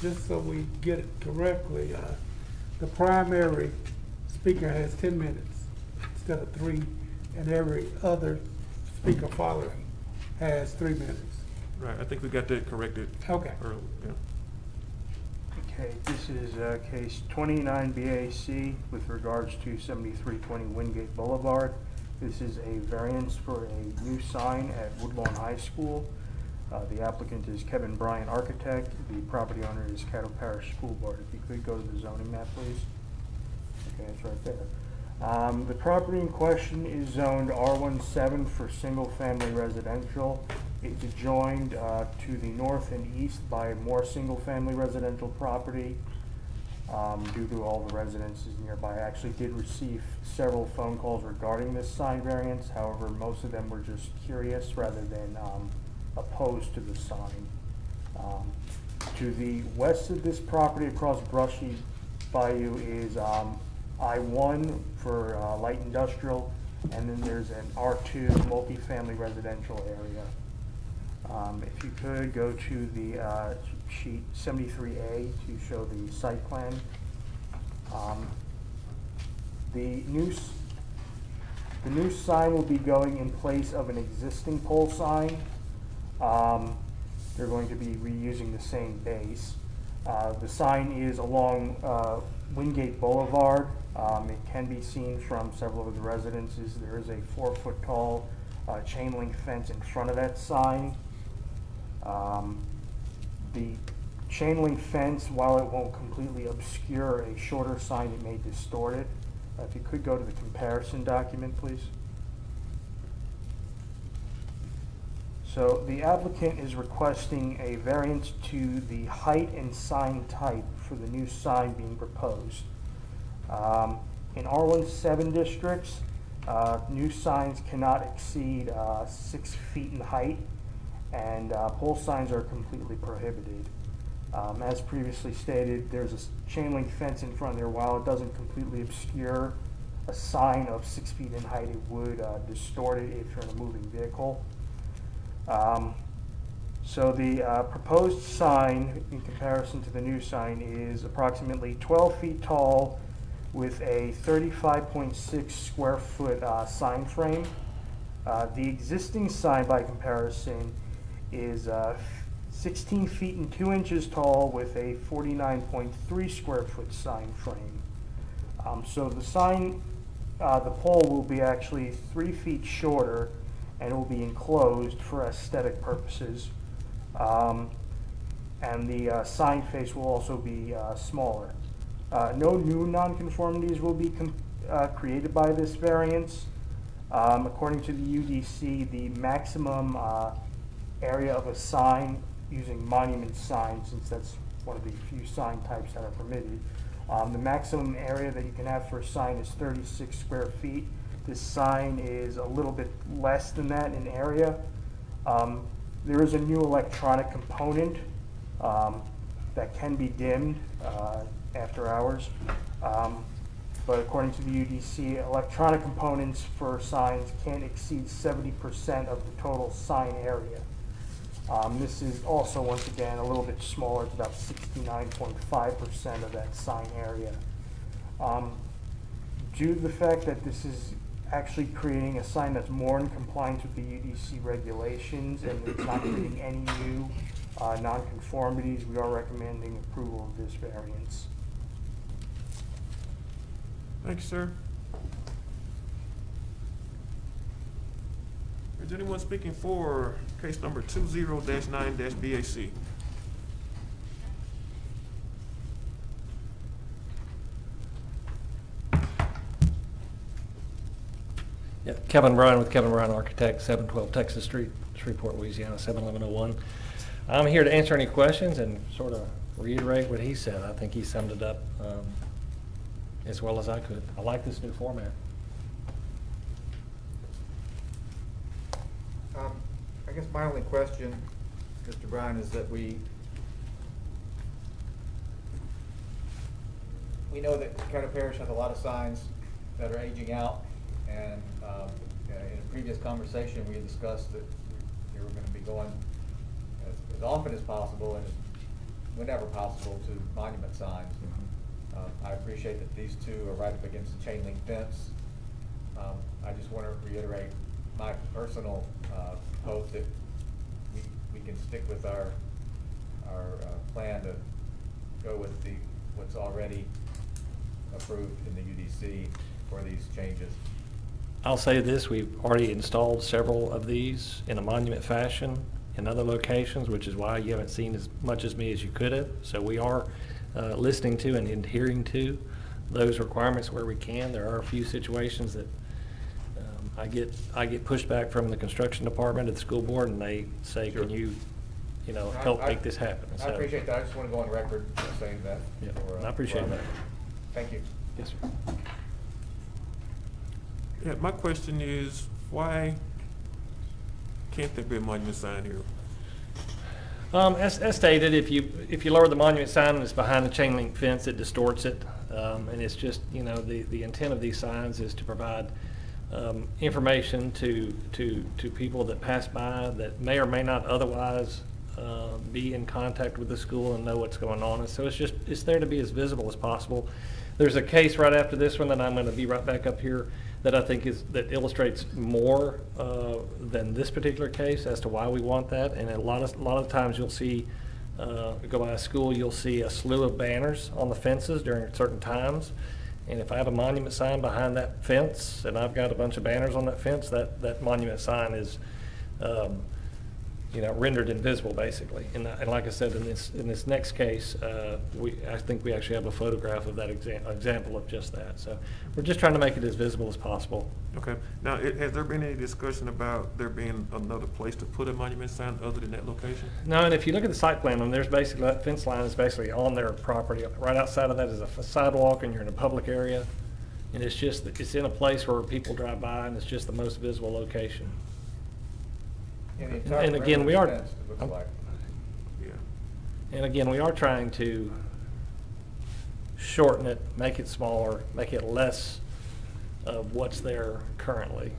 just so we get it correctly, the primary speaker has 10 minutes instead of 3, and every other speaker following has 3 minutes. Right, I think we got that corrected Okay. earlier, yeah. Okay, this is case 29 BAC with regards to 7320 Wingate Boulevard. This is a variance for a new sign at Woodlawn High School. The applicant is Kevin Bryant, architect. The property owner is Caddo Parish School Board. If you could go to the zoning map, please. Okay, it's right there. The property in question is zoned R17 for single-family residential. It's adjoined to the north and east by more single-family residential property. Due to all the residences nearby, I actually did receive several phone calls regarding this sign variance. However, most of them were just curious rather than opposed to the sign. To the west of this property across Brushy Bayou is I-1 for light industrial, and then there's an R2 multifamily residential area. If you could go to the sheet 73A to show the site plan. The new sign will be going in place of an existing pole sign. They're going to be reusing the same base. The sign is along Wingate Boulevard. It can be seen from several of the residences. There is a 4-foot tall chain link fence in front of that sign. The chain link fence, while it won't completely obscure a shorter sign, it may distort it. If you could go to the comparison document, please. So the applicant is requesting a variance to the height and sign type for the new sign being proposed. In R17 districts, new signs cannot exceed 6 feet in height, and pole signs are completely prohibited. As previously stated, there's a chain link fence in front there. While it doesn't completely obscure a sign of 6 feet in height, it would distort it if you're in a moving vehicle. So the proposed sign, in comparison to the new sign, is approximately 12 feet tall with a 35.6 square foot sign frame. The existing sign, by comparison, is 16 feet and 2 inches tall with a 49.3 square foot sign frame. So the sign, the pole will be actually 3 feet shorter and will be enclosed for aesthetic purposes. And the sign face will also be smaller. No new nonconformities will be created by this variance. According to the UDC, the maximum area of a sign using monument signs, since that's one of the few sign types that are permitted, the maximum area that you can have for a sign is 36 square feet. This sign is a little bit less than that in area. There is a new electronic component that can be dimmed after hours. But according to the UDC, electronic components for signs can't exceed 70% of the total sign area. This is also, once again, a little bit smaller. It's about 69.5% of that sign area. Due to the fact that this is actually creating a sign that's more in compliance with the UDC regulations and it's not creating any new nonconformities, we are recommending approval of this variance. Thank you, sir. Is anyone speaking for case number 20-9-BAC? Yeah, Kevin Bryan with Kevin Bryan Architects, 712 Texas Street, Shreveport, Louisiana, 71101. I'm here to answer any questions and sort of reiterate what he said. I think he summed it up as well as I could. I like this new format. I guess my only question, Mr. Bryan, is that we know that Caddo Parish has a lot of signs that are aging out, and in a previous conversation, we had discussed that we were going to be going as often as possible and whenever possible to monument signs. I appreciate that these two are right up against the chain link fence. I just want to reiterate my personal hope that we can stick with our plan to go with what's already approved in the UDC for these changes. I'll say this, we've already installed several of these in a monument fashion in other locations, which is why you haven't seen as much as me as you could have. So we are listening to and adhering to those requirements where we can. There are a few situations that I get pushback from the construction department at the school board, and they say, Sure. Can you help make this happen? I appreciate that. I just want to go on record saying that. Yeah, for, I appreciate that. Thank you. Yes, sir. Yeah, my question is, why can't there be a monument sign here? As stated, if you lower the monument sign and it's behind the chain link fence, it distorts it. And it's just, the intent of these signs is to provide information to people that pass by that may or may not otherwise be in contact with the school and know what's going on. And so it's there to be as visible as possible. There's a case right after this one that I'm going to be right back up here that I think that illustrates more than this particular case as to why we want that. And a lot of times you'll see, go by a school, you'll see a slew of banners on the fences during certain times. And if I have a monument sign behind that fence and I've got a bunch of banners on that fence, that monument sign is rendered invisible, basically. And like I said, in this next case, I think we actually have a photograph of that example of just that. So we're just trying to make it as visible as possible. Okay. Now, has there been any discussion about there being another place to put a monument sign other than that location? No, and if you look at the site plan, there's basically, that fence line is basically on their property. Right outside of that is a sidewalk, and you're in a public area. And it's in a place where people drive by, and it's just the most visible location. And again, we are. Fence, it looks like. Yeah. And again, we are trying to shorten it, make it smaller, make it less of what's there currently.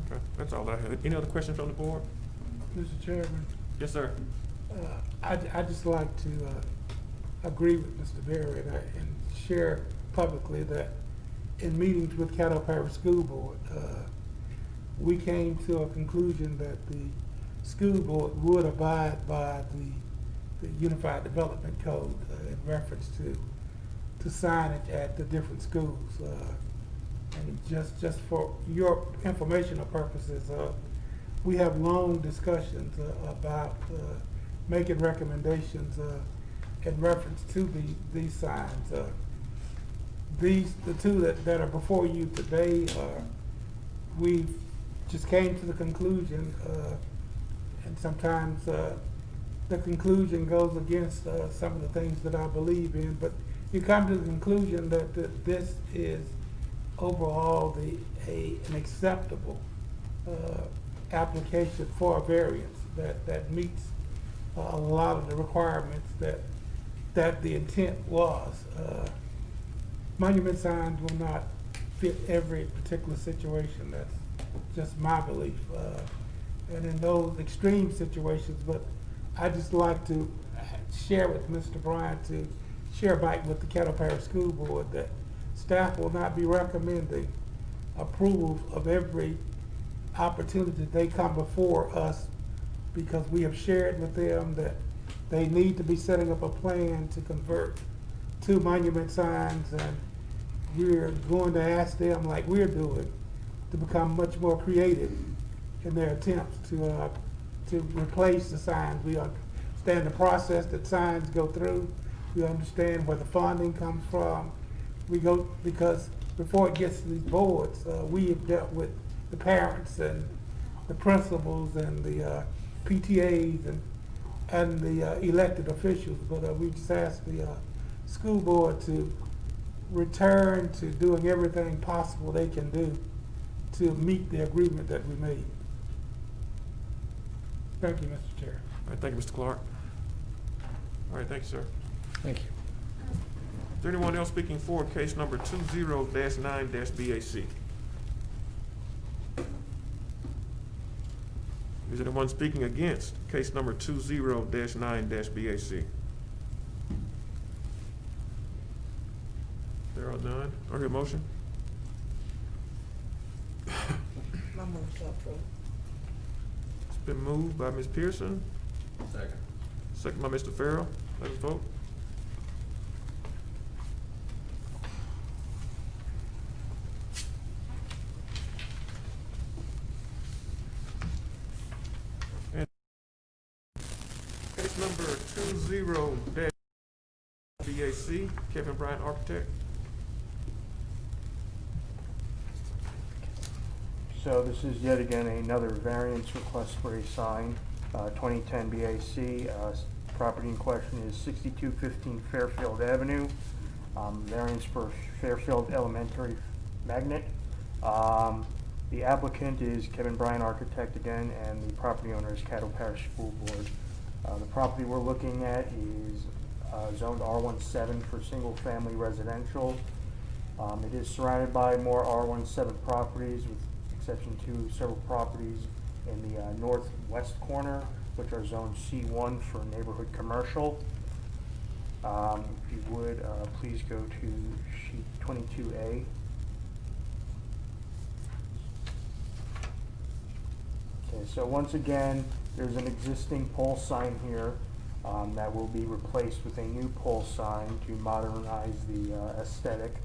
Okay, that's all I had. Any other questions from the board? Mr. Chairman, Yes, sir. I'd just like to agree with Mr. Berry and share publicly that in meetings with Caddo Parish School Board, we came to a conclusion that the school board would abide by the Unified Development Code in reference to signage at the different schools. And just for your informational purposes, we have long discussions about making recommendations in reference to these signs. The two that are before you today, we just came to the conclusion, and sometimes the conclusion goes against some of the things that I believe in, but you come to the conclusion that this is overall an acceptable application for a variance that meets a lot of the requirements that the intent was. Monument signs will not fit every particular situation. That's just my belief. And in those extreme situations, but I just like to share with Mr. Bryant, to share back with the Caddo Parish School Board, that staff will not be recommending approval of every opportunity they come before us, because we have shared with them that they need to be setting up a plan to convert to monument signs, and we're going to ask them, like we're doing, to become much more creative in their attempts to replace the signs. We understand the process that signs go through. We understand where the funding comes from. Because before it gets to these boards, we have dealt with the parents and the principals and the PTAs and the elected officials. But we just asked the school board to return to doing everything possible they can do to meet the agreement that we made. Thank you, Mr. Chair. All right, thank you, Mr. Clark. All right, thank you, sir. Thank you. Is there anyone else speaking for case number 20-9-BAC? Is anyone speaking against case number 20-9-BAC? There are none. Are here a motion? I move to approve. It's been moved by Ms. Pearson, Second. second by Mr. Farrell. Let us vote. And case number 20-BAC, Kevin Bryant, architect. So this is yet again another variance request for a sign, 2010 BAC. Property in question is 6215 Fairfield Avenue. Variance for Fairfield Elementary Magnet. The applicant is Kevin Bryan, architect again, and the property owner is Caddo Parish School Board. The property we're looking at is zoned R17 for single-family residential. It is surrounded by more R17 properties, with exception to several properties in the northwest corner, which are zoned C1 for neighborhood commercial. If you would, please go to sheet 22A. Okay, so once again, there's an existing pole sign here that will be replaced with a new pole sign to modernize the aesthetic.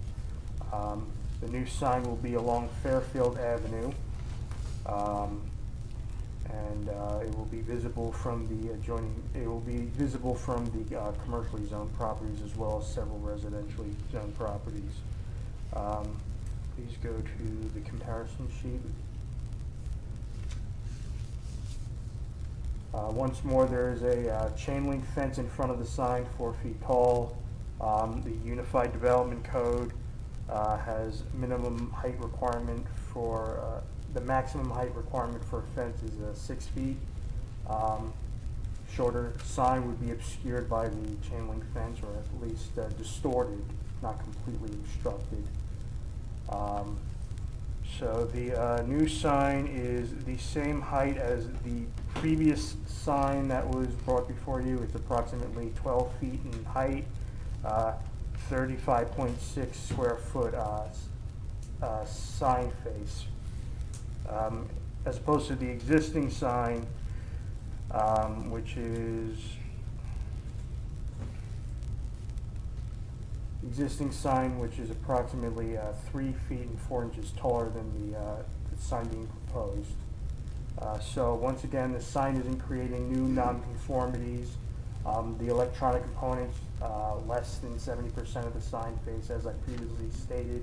The new sign will be along Fairfield Avenue, and it will be visible from the adjoining. It will be visible from the commercially zoned properties as well as several residentially zoned properties. Please go to the comparison sheet. Once more, there is a chain link fence in front of the sign, 4 feet tall. The Unified Development Code has minimum height requirement for, the maximum height requirement for a fence is 6 feet. Shorter sign would be obscured by the chain link fence, or at least distorted, not completely obstructed. So the new sign is the same height as the previous sign that was brought before you. It's approximately 12 feet in height, 35.6 square foot sign face. As opposed to the existing sign, which is approximately 3 feet and 4 inches taller than the sign being proposed. So once again, the sign isn't creating new nonconformities. The electronic components, less than 70% of the sign face, as I previously stated.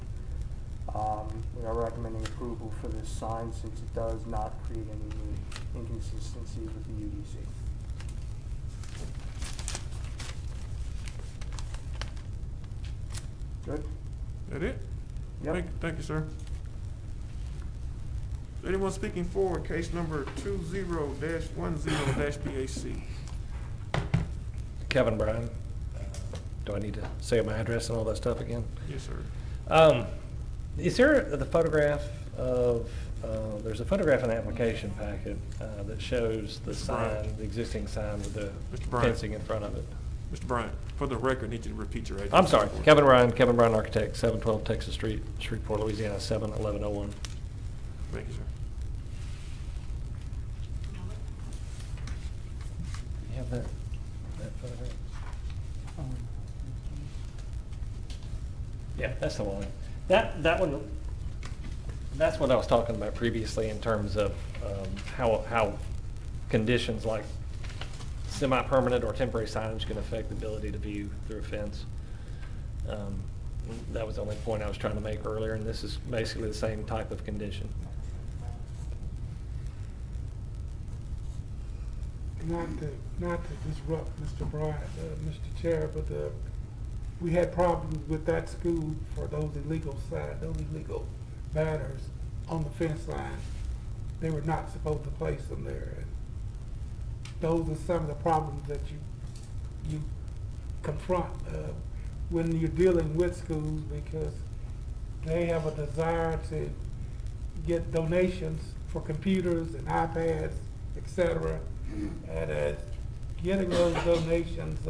We are recommending approval for this sign since it does not create any new inconsistencies with the UDC. Good? That it? Yep. Thank you, sir. Anyone speaking for case number 20-10-BAC? Kevin Bryan. Do I need to say my address and all that stuff again? Yes, sir. Is there the photograph of, there's a photograph in the application packet that shows the Mr. Bryan. sign, the existing sign with the Mr. Bryan. fencing in front of it. Mr. Bryant, for the record, I need you to repeat your address. I'm sorry, Kevin Bryan Architect, 712 Texas Street, Shreveport, Louisiana, 71101. Thank you, sir. You have that photograph? Yeah, that's the one. That one, that's what I was talking about previously in terms of how conditions like semi-permanent or temporary signage can affect the ability to view through a fence. That was the only point I was trying to make earlier, and this is basically the same type of condition. Not to disrupt Mr. Bryant, Mr. Chair, but we had problems with that school for those illegal banners on the fence line. They were not supposed to place them there. And those are some of the problems that you confront when you're dealing with schools, because they have a desire to get donations for computers and iPads, etc. And getting those donations,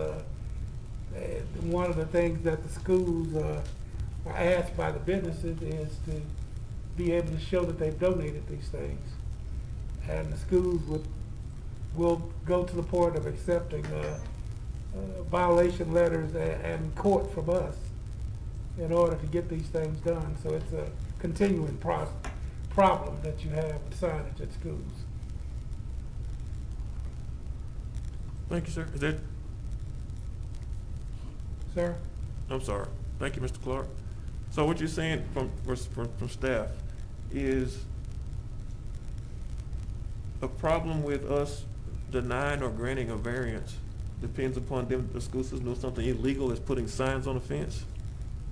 one of the things that the schools are asked by the businesses is to be able to show that they've donated these things. And the schools will go to the point of accepting violation letters and court from us in order to get these things done. So it's a continuing problem that you have with signage at schools. Thank you, sir. Is that, Sir? I'm sorry. Thank you, Mr. Clark. So what you're saying from staff is a problem with us denying or granting a variance depends upon them, the school system knows something illegal is putting signs on a fence?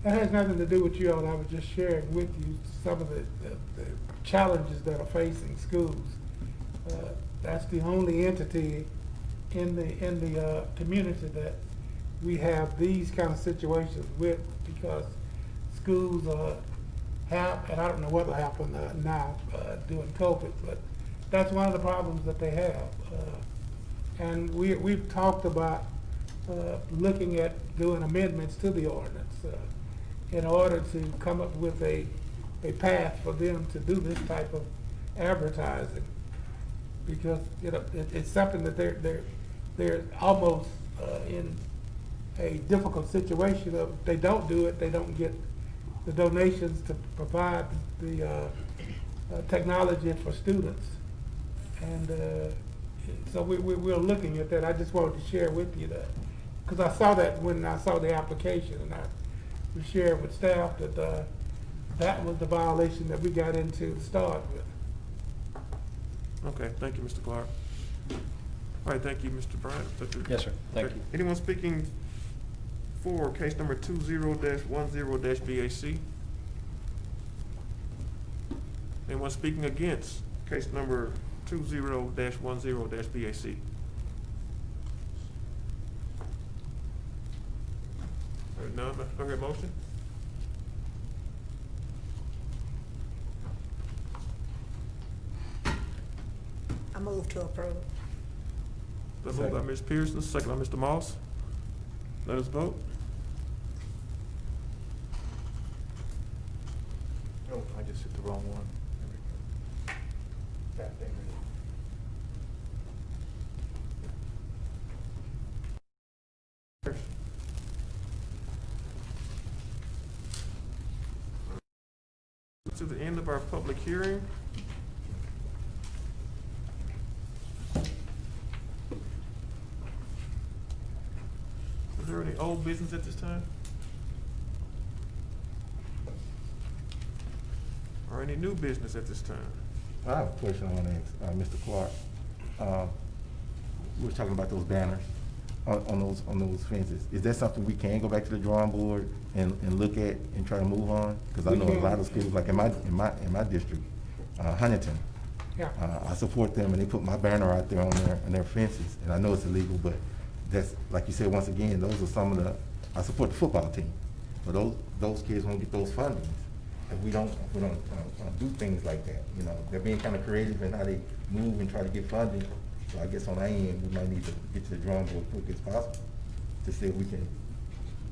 That has nothing to do with you all. I was just sharing with you some of the challenges that are facing schools. That's the only entity in the community that we have these kind of situations with, because schools have, and I don't know what will happen now during COVID, but that's one of the problems that they have. And we've talked about looking at doing amendments to the ordinance in order to come up with a path for them to do this type of advertising, because it's something that they're almost in a difficult situation of, if they don't do it, they don't get the donations to provide the technology for students. And so we're looking at that. I just wanted to share with you that, because I saw that when I saw the application, and we shared with staff that that was the violation that we got into to start with. Okay, thank you, Mr. Clark. All right, thank you, Mr. Bryant. Yes, sir. Thank you. Anyone speaking for case number 20-10-BAC? Anyone speaking against case number 20-10-BAC? None, do I hear a motion? move to approve. The moved by Ms. Pearson, second by Mr. Moss. Let us vote. Oh, I just hit the wrong one. There we go. To the end of our public hearing. Is there any old business at this time? Or any new business at this time? I have a question I want to ask, Mr. Clark. We were talking about those banners on those fences. Is that something we can go back to the drawing board and look at and try to move on? Because I We know a can. lot of schools, like in my district, Huntington, Yeah. I support them and they put my banner out there on their fences. And I know it's illegal, but that's, like you said, once again, those are some of I support the football team. But those kids won't get those fundings if we don't do things like that. You know, they're being kind of creative in how they move and try to get funding. So I guess on our end, we might need to get to the drawing board as quick as possible to see if we can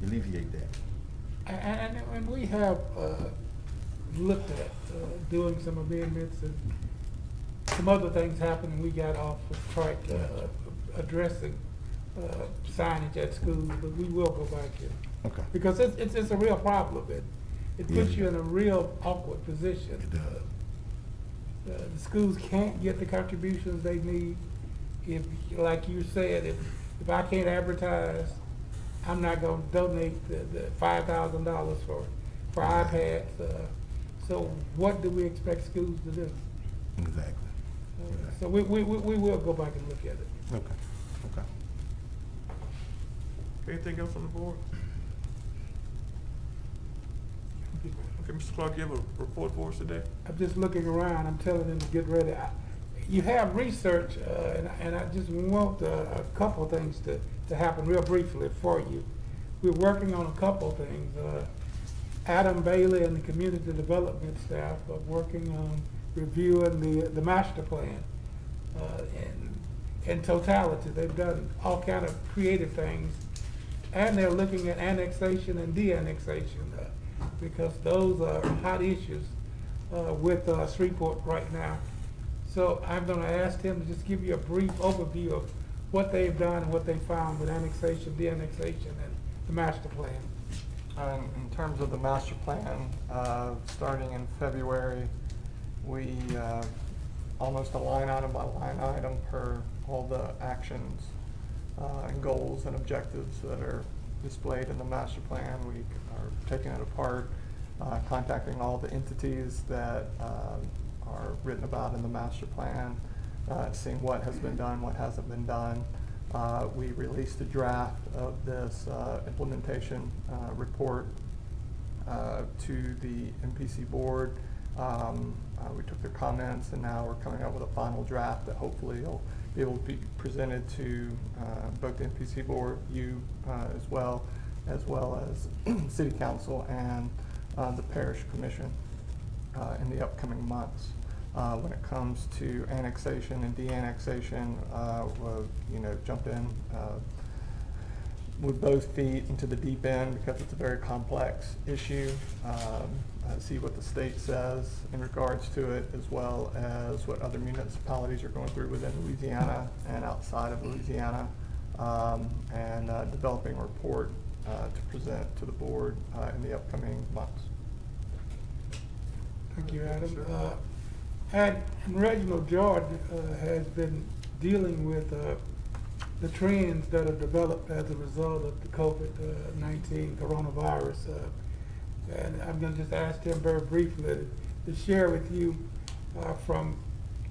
alleviate that. And we have looked at doing some amendments, and some other things happened, and we got off of track addressing signage at schools, but we will go back in. Okay. Because it's a real problem. It puts Yeah. you in a real awkward position. It does. The schools can't get the contributions they need. If, like you said, if I can't advertise, I'm not gonna donate the $5,000 for iPads. So what do we expect schools to do? Exactly. So we will go back and look at it. Okay. Okay. Anything else on the board? Okay, Mr. Clark, you have a report for us today? I'm just looking around, I'm telling them to get ready. You have research, and I just want a couple of things to happen real briefly for you. We're working on a couple of things. Adam Bailey and the community development staff are working on reviewing the master plan in totality. They've done all kind of creative things, and they're looking at annexation and de-annexation because those are hot issues with Shreveport right now. So I'm going to ask him to just give you a brief overview of what they've done and what they found with annexation, de-annexation, and the master plan. In terms of the master plan, starting in February, we almost a line item by line item per all the actions and goals and objectives that are displayed in the master plan. We are taking it apart, contacting all the entities that are written about in the master plan, seeing what has been done, what hasn't been done. We released a draft of this implementation report to the MPC board. We took their comments, and now we're coming up with a final draft that hopefully will be able to be presented to both the MPC board, you as well as City Council and the Parish Commission in the upcoming months. When it comes to annexation and de-annexation, we'll, jump in with both feet into the deep end because it's a very complex issue. See what the state says in regards to it, as well as what other municipalities are going through within Louisiana and outside of Louisiana, and developing a report to present to the board in the upcoming months. Thank you, Adam. And Reginald George has been dealing with the trends that are developed as a result of the COVID-19 coronavirus. And I'm going to just ask him very briefly to share with you from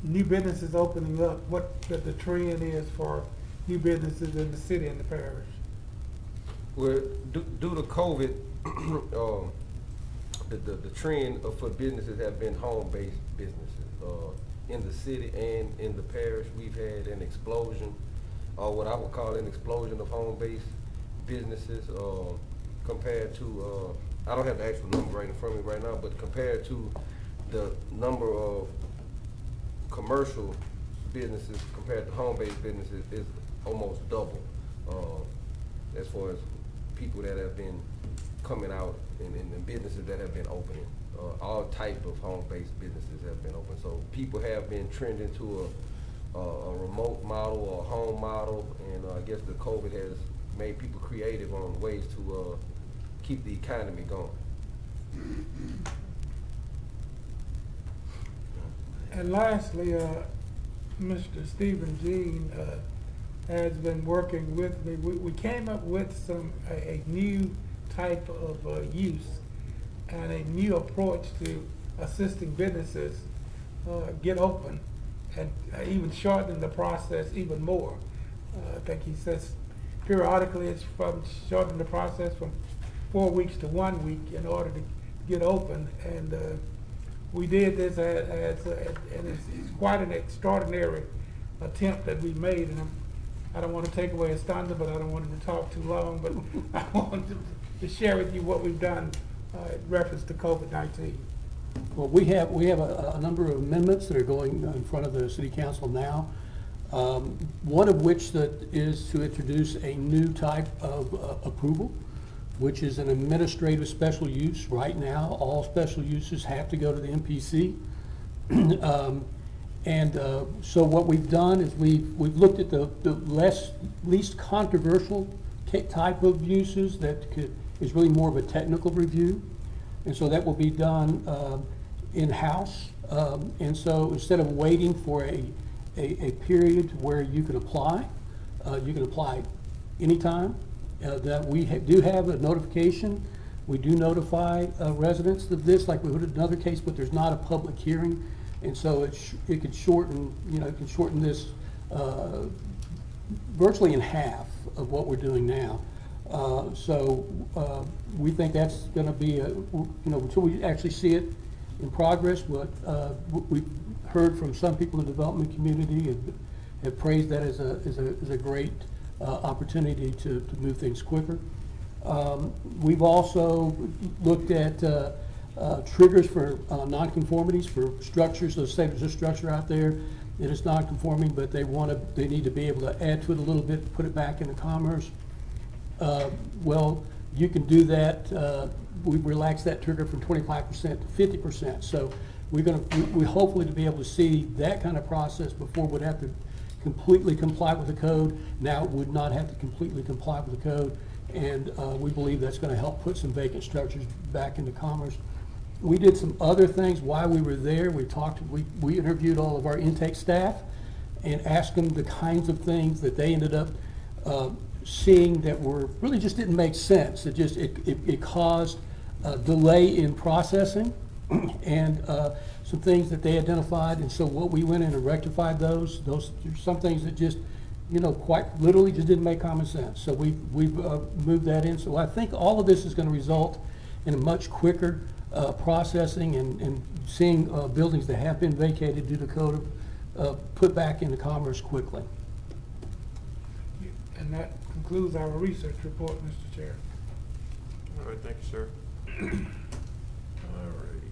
new businesses opening up, what the trend is for new businesses in the city and the parish. Well, due to COVID, the trend for businesses have been home-based businesses. In the city and in the parish, we've had an explosion, or what I would call an explosion of home-based businesses compared to, I don't have the actual number right in front of me right now, but compared to the number of commercial businesses compared to home-based businesses is almost double, as far as people that have been coming out and businesses that have been opening. All type of home-based businesses have been open. So people have been trending to a remote model or a home model, and I guess the COVID has made people creative on ways to keep the economy going. And lastly, Mr. Stephen Jean has been working with me. We came up with a new type of use and a new approach to assisting businesses get open and even shortening the process even more. I think he says periodically it's from shortening the process from 4 weeks to 1 week in order to get open. And we did this and it's quite an extraordinary attempt that we made. And I don't want to take away his thunder, but I don't want him to talk too long. But I want to share with you what we've done in reference to COVID-19. Well, we have a number of amendments that are going in front of the City Council now. One of which is to introduce a new type of approval, which is an administrative special use. Right now, all special uses have to go to the MPC. So what we've done is we've looked at the least controversial type of uses that is really more of a technical review. And so that will be done in-house. And so instead of waiting for a period where you can apply anytime. That we do have a notification. We do notify residents of this, like we would in another case, but there's not a public hearing. And so it could shorten, it can shorten this virtually in half of what we're doing now. We think that's going to be, until we actually see it in progress. What we've heard from some people in the development community have praised that as a great opportunity to move things quicker. We've also looked at triggers for nonconformities for structures. So say there's a structure out there that is nonconforming, but they need to be able to add to it a little bit, put it back into commerce. Well, you can do that. We've relaxed that trigger from 25% to 50%. So we hopefully to be able to see that kind of process before we'd have to completely comply with the code. Now it would not have to completely comply with the code. And we believe that's going to help put some vacant structures back into commerce. We did some other things while we were there. We interviewed all of our intake staff and asked them the kinds of things that they ended up seeing that really just didn't make sense. It caused a delay in processing and some things that they identified. And so what we went in and rectified those some things that just, quite literally just didn't make common sense. So we've moved that in. So I think all of this is going to result in a much quicker processing and seeing buildings that have been vacated due to code put back into commerce quickly. And that concludes our research report, Mr. Chair. All right, thank you, sir. All righty.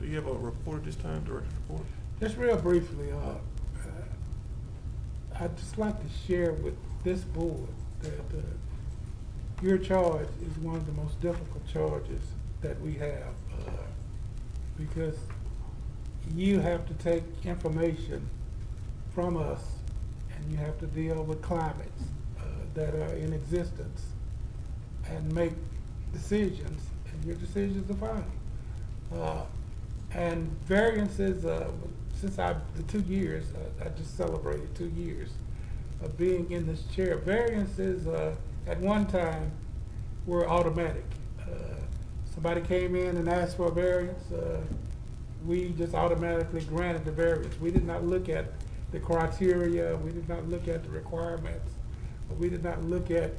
Do you have a report this time, Director Report? Just real briefly, I'd just like to share with this board that your charge is one of the most difficult charges that we have because you have to take information from us and you have to deal with climates that are in existence and make decisions, and your decisions are final. And variances, since the 2 years, I just celebrated 2 years of being in this chair, variances at one time were automatic. Somebody came in and asked for a variance, we just automatically granted the variance. We did not look at the criteria, we did not look at the requirements, we did not look at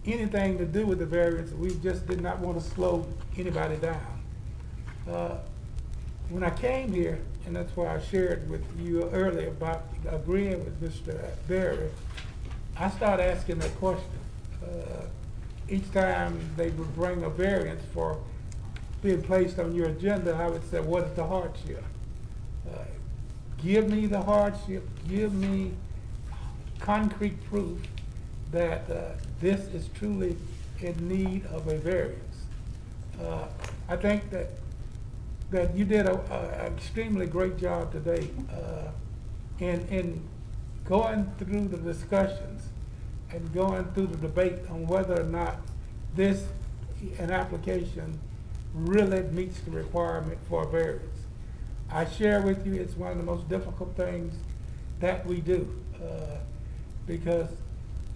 anything to do with the variance. We just did not want to slow anybody down. When I came here, and that's why I shared with you earlier about agreeing with Mr. Berry, I started asking that question. Each time they would bring a variance for being placed on your agenda, I would say, what is the hardship? Give me the hardship, give me concrete proof that this is truly in need of a variance. I think that you did an extremely great job today in going through the discussions and going through the debate on whether or not an application really meets the requirement for a variance. I share with you, it's one of the most difficult things that we do because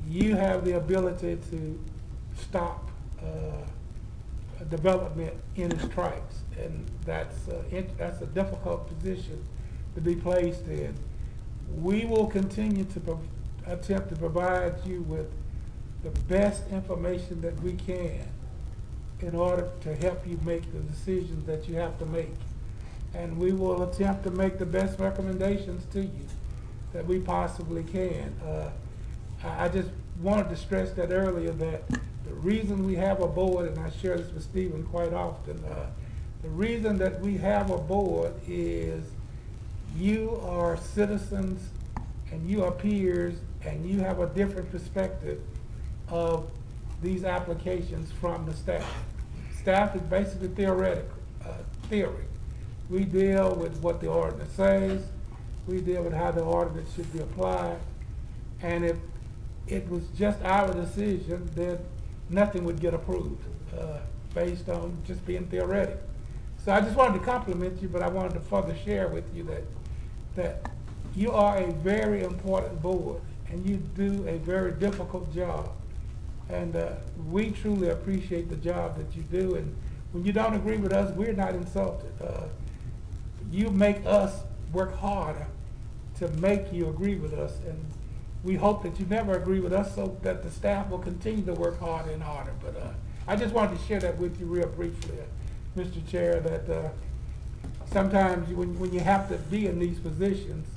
you have the ability to stop development in its tracks, and that's a difficult position to be placed in. We will continue to attempt to provide you with the best information that we can in order to help you make the decisions that you have to make. And we will attempt to make the best recommendations to you that we possibly can. I just wanted to stress that earlier, that the reason we have a board, and I share this with Stephen quite often, the reason that we have a board is you are citizens and you are peers and you have a different perspective of these applications from the staff. Staff is basically theory. We deal with what the ordinance says, we deal with how the ordinance should be applied, and if it was just our decision, then nothing would get approved based on just being theoretic. So I just wanted to compliment you, but I wanted to further share with you that you are a very important board and you do a very difficult job. And we truly appreciate the job that you do. And when you don't agree with us, we're not insulted. You make us work harder to make you agree with us. And we hope that you never agree with us so that the staff will continue to work harder and harder. But I just wanted to share that with you real briefly, Mr. Chair, that sometimes when you have to be in these positions,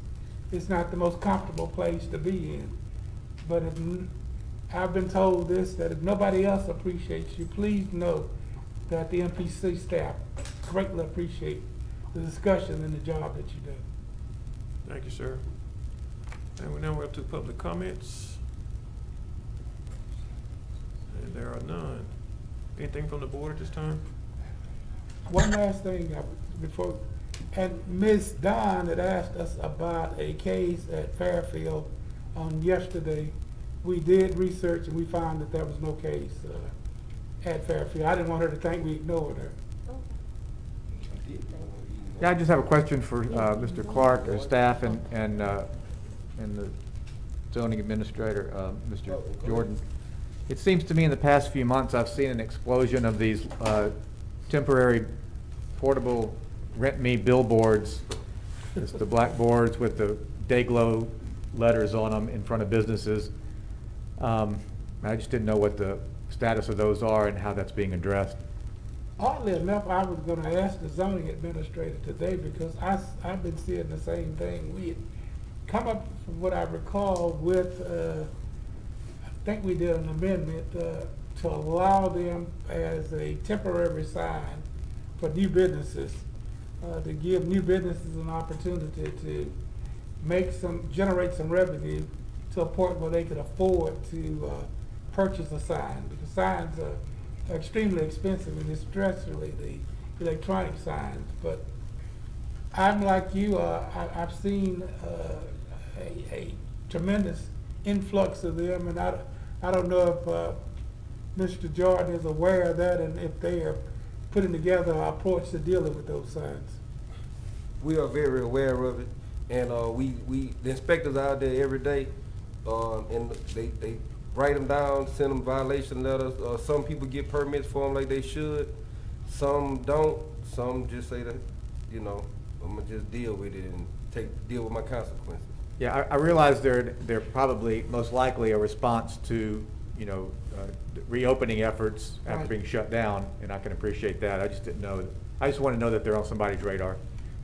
it's not the most comfortable place to be in. But I've been told this, that if nobody else appreciates you, please know that the MPC staff greatly appreciate the discussion and the job that you do. Thank you, sir. And now we're up to public comments. And there are none. Anything from the board at this time? One last thing before, and Ms. Don had asked us about a case at Fairfield on yesterday. We did research and we found that there was no case at Fairfield. I didn't want her to think we ignored her. Yeah, I just have a question for Mr. Clark, or staff, and the zoning administrator, Mr. Jordan. It seems to me in the past few months I've seen an explosion of these temporary portable rent-me billboards. It's the black boards with the Dayglow letters on them in front of businesses. I just didn't know what the status of those are and how that's being addressed. Oddly enough, I was going to ask the zoning administrator today because I've been seeing the same thing. We had come up, from what I recall, with, I think we did an amendment to allow them as a temporary sign for new businesses, to give new businesses an opportunity to generate some revenue to a point where they could afford to purchase a sign, because signs are extremely expensive, and especially the electronic signs. But I'm like you, I've seen a tremendous influx of them, and I don't know if Mr. Jordan is aware of that and if they are putting together an approach to dealing with those signs. We are very aware of it, and the inspectors are out there every day, and they write them down, send them violation letters. Some people get permits for them like they should, some don't. Some just say that, I'm gonna just deal with it and deal with my consequences. Yeah, I realize they're probably most likely a response to, reopening efforts after Right. being shut down, and I can appreciate that. I just didn't know. I just want to know that they're on somebody's radar.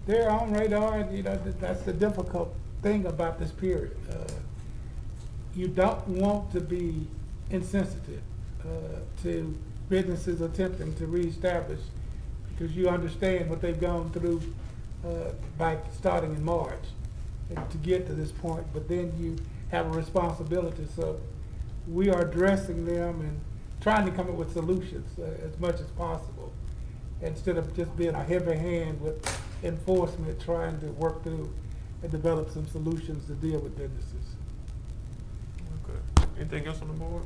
They're on radar, and that's the difficult thing about this period. You don't want to be insensitive to businesses attempting to reestablish, because you understand what they've gone through starting in March to get to this point, but then you have a responsibility. So we are addressing them and trying to come up with solutions as much as possible, instead of just being a heavy hand with enforcement, trying to work through and develop some solutions to deal with businesses. Okay. Anything else on the board?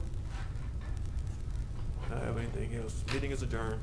I don't have anything else. Meeting is adjourned.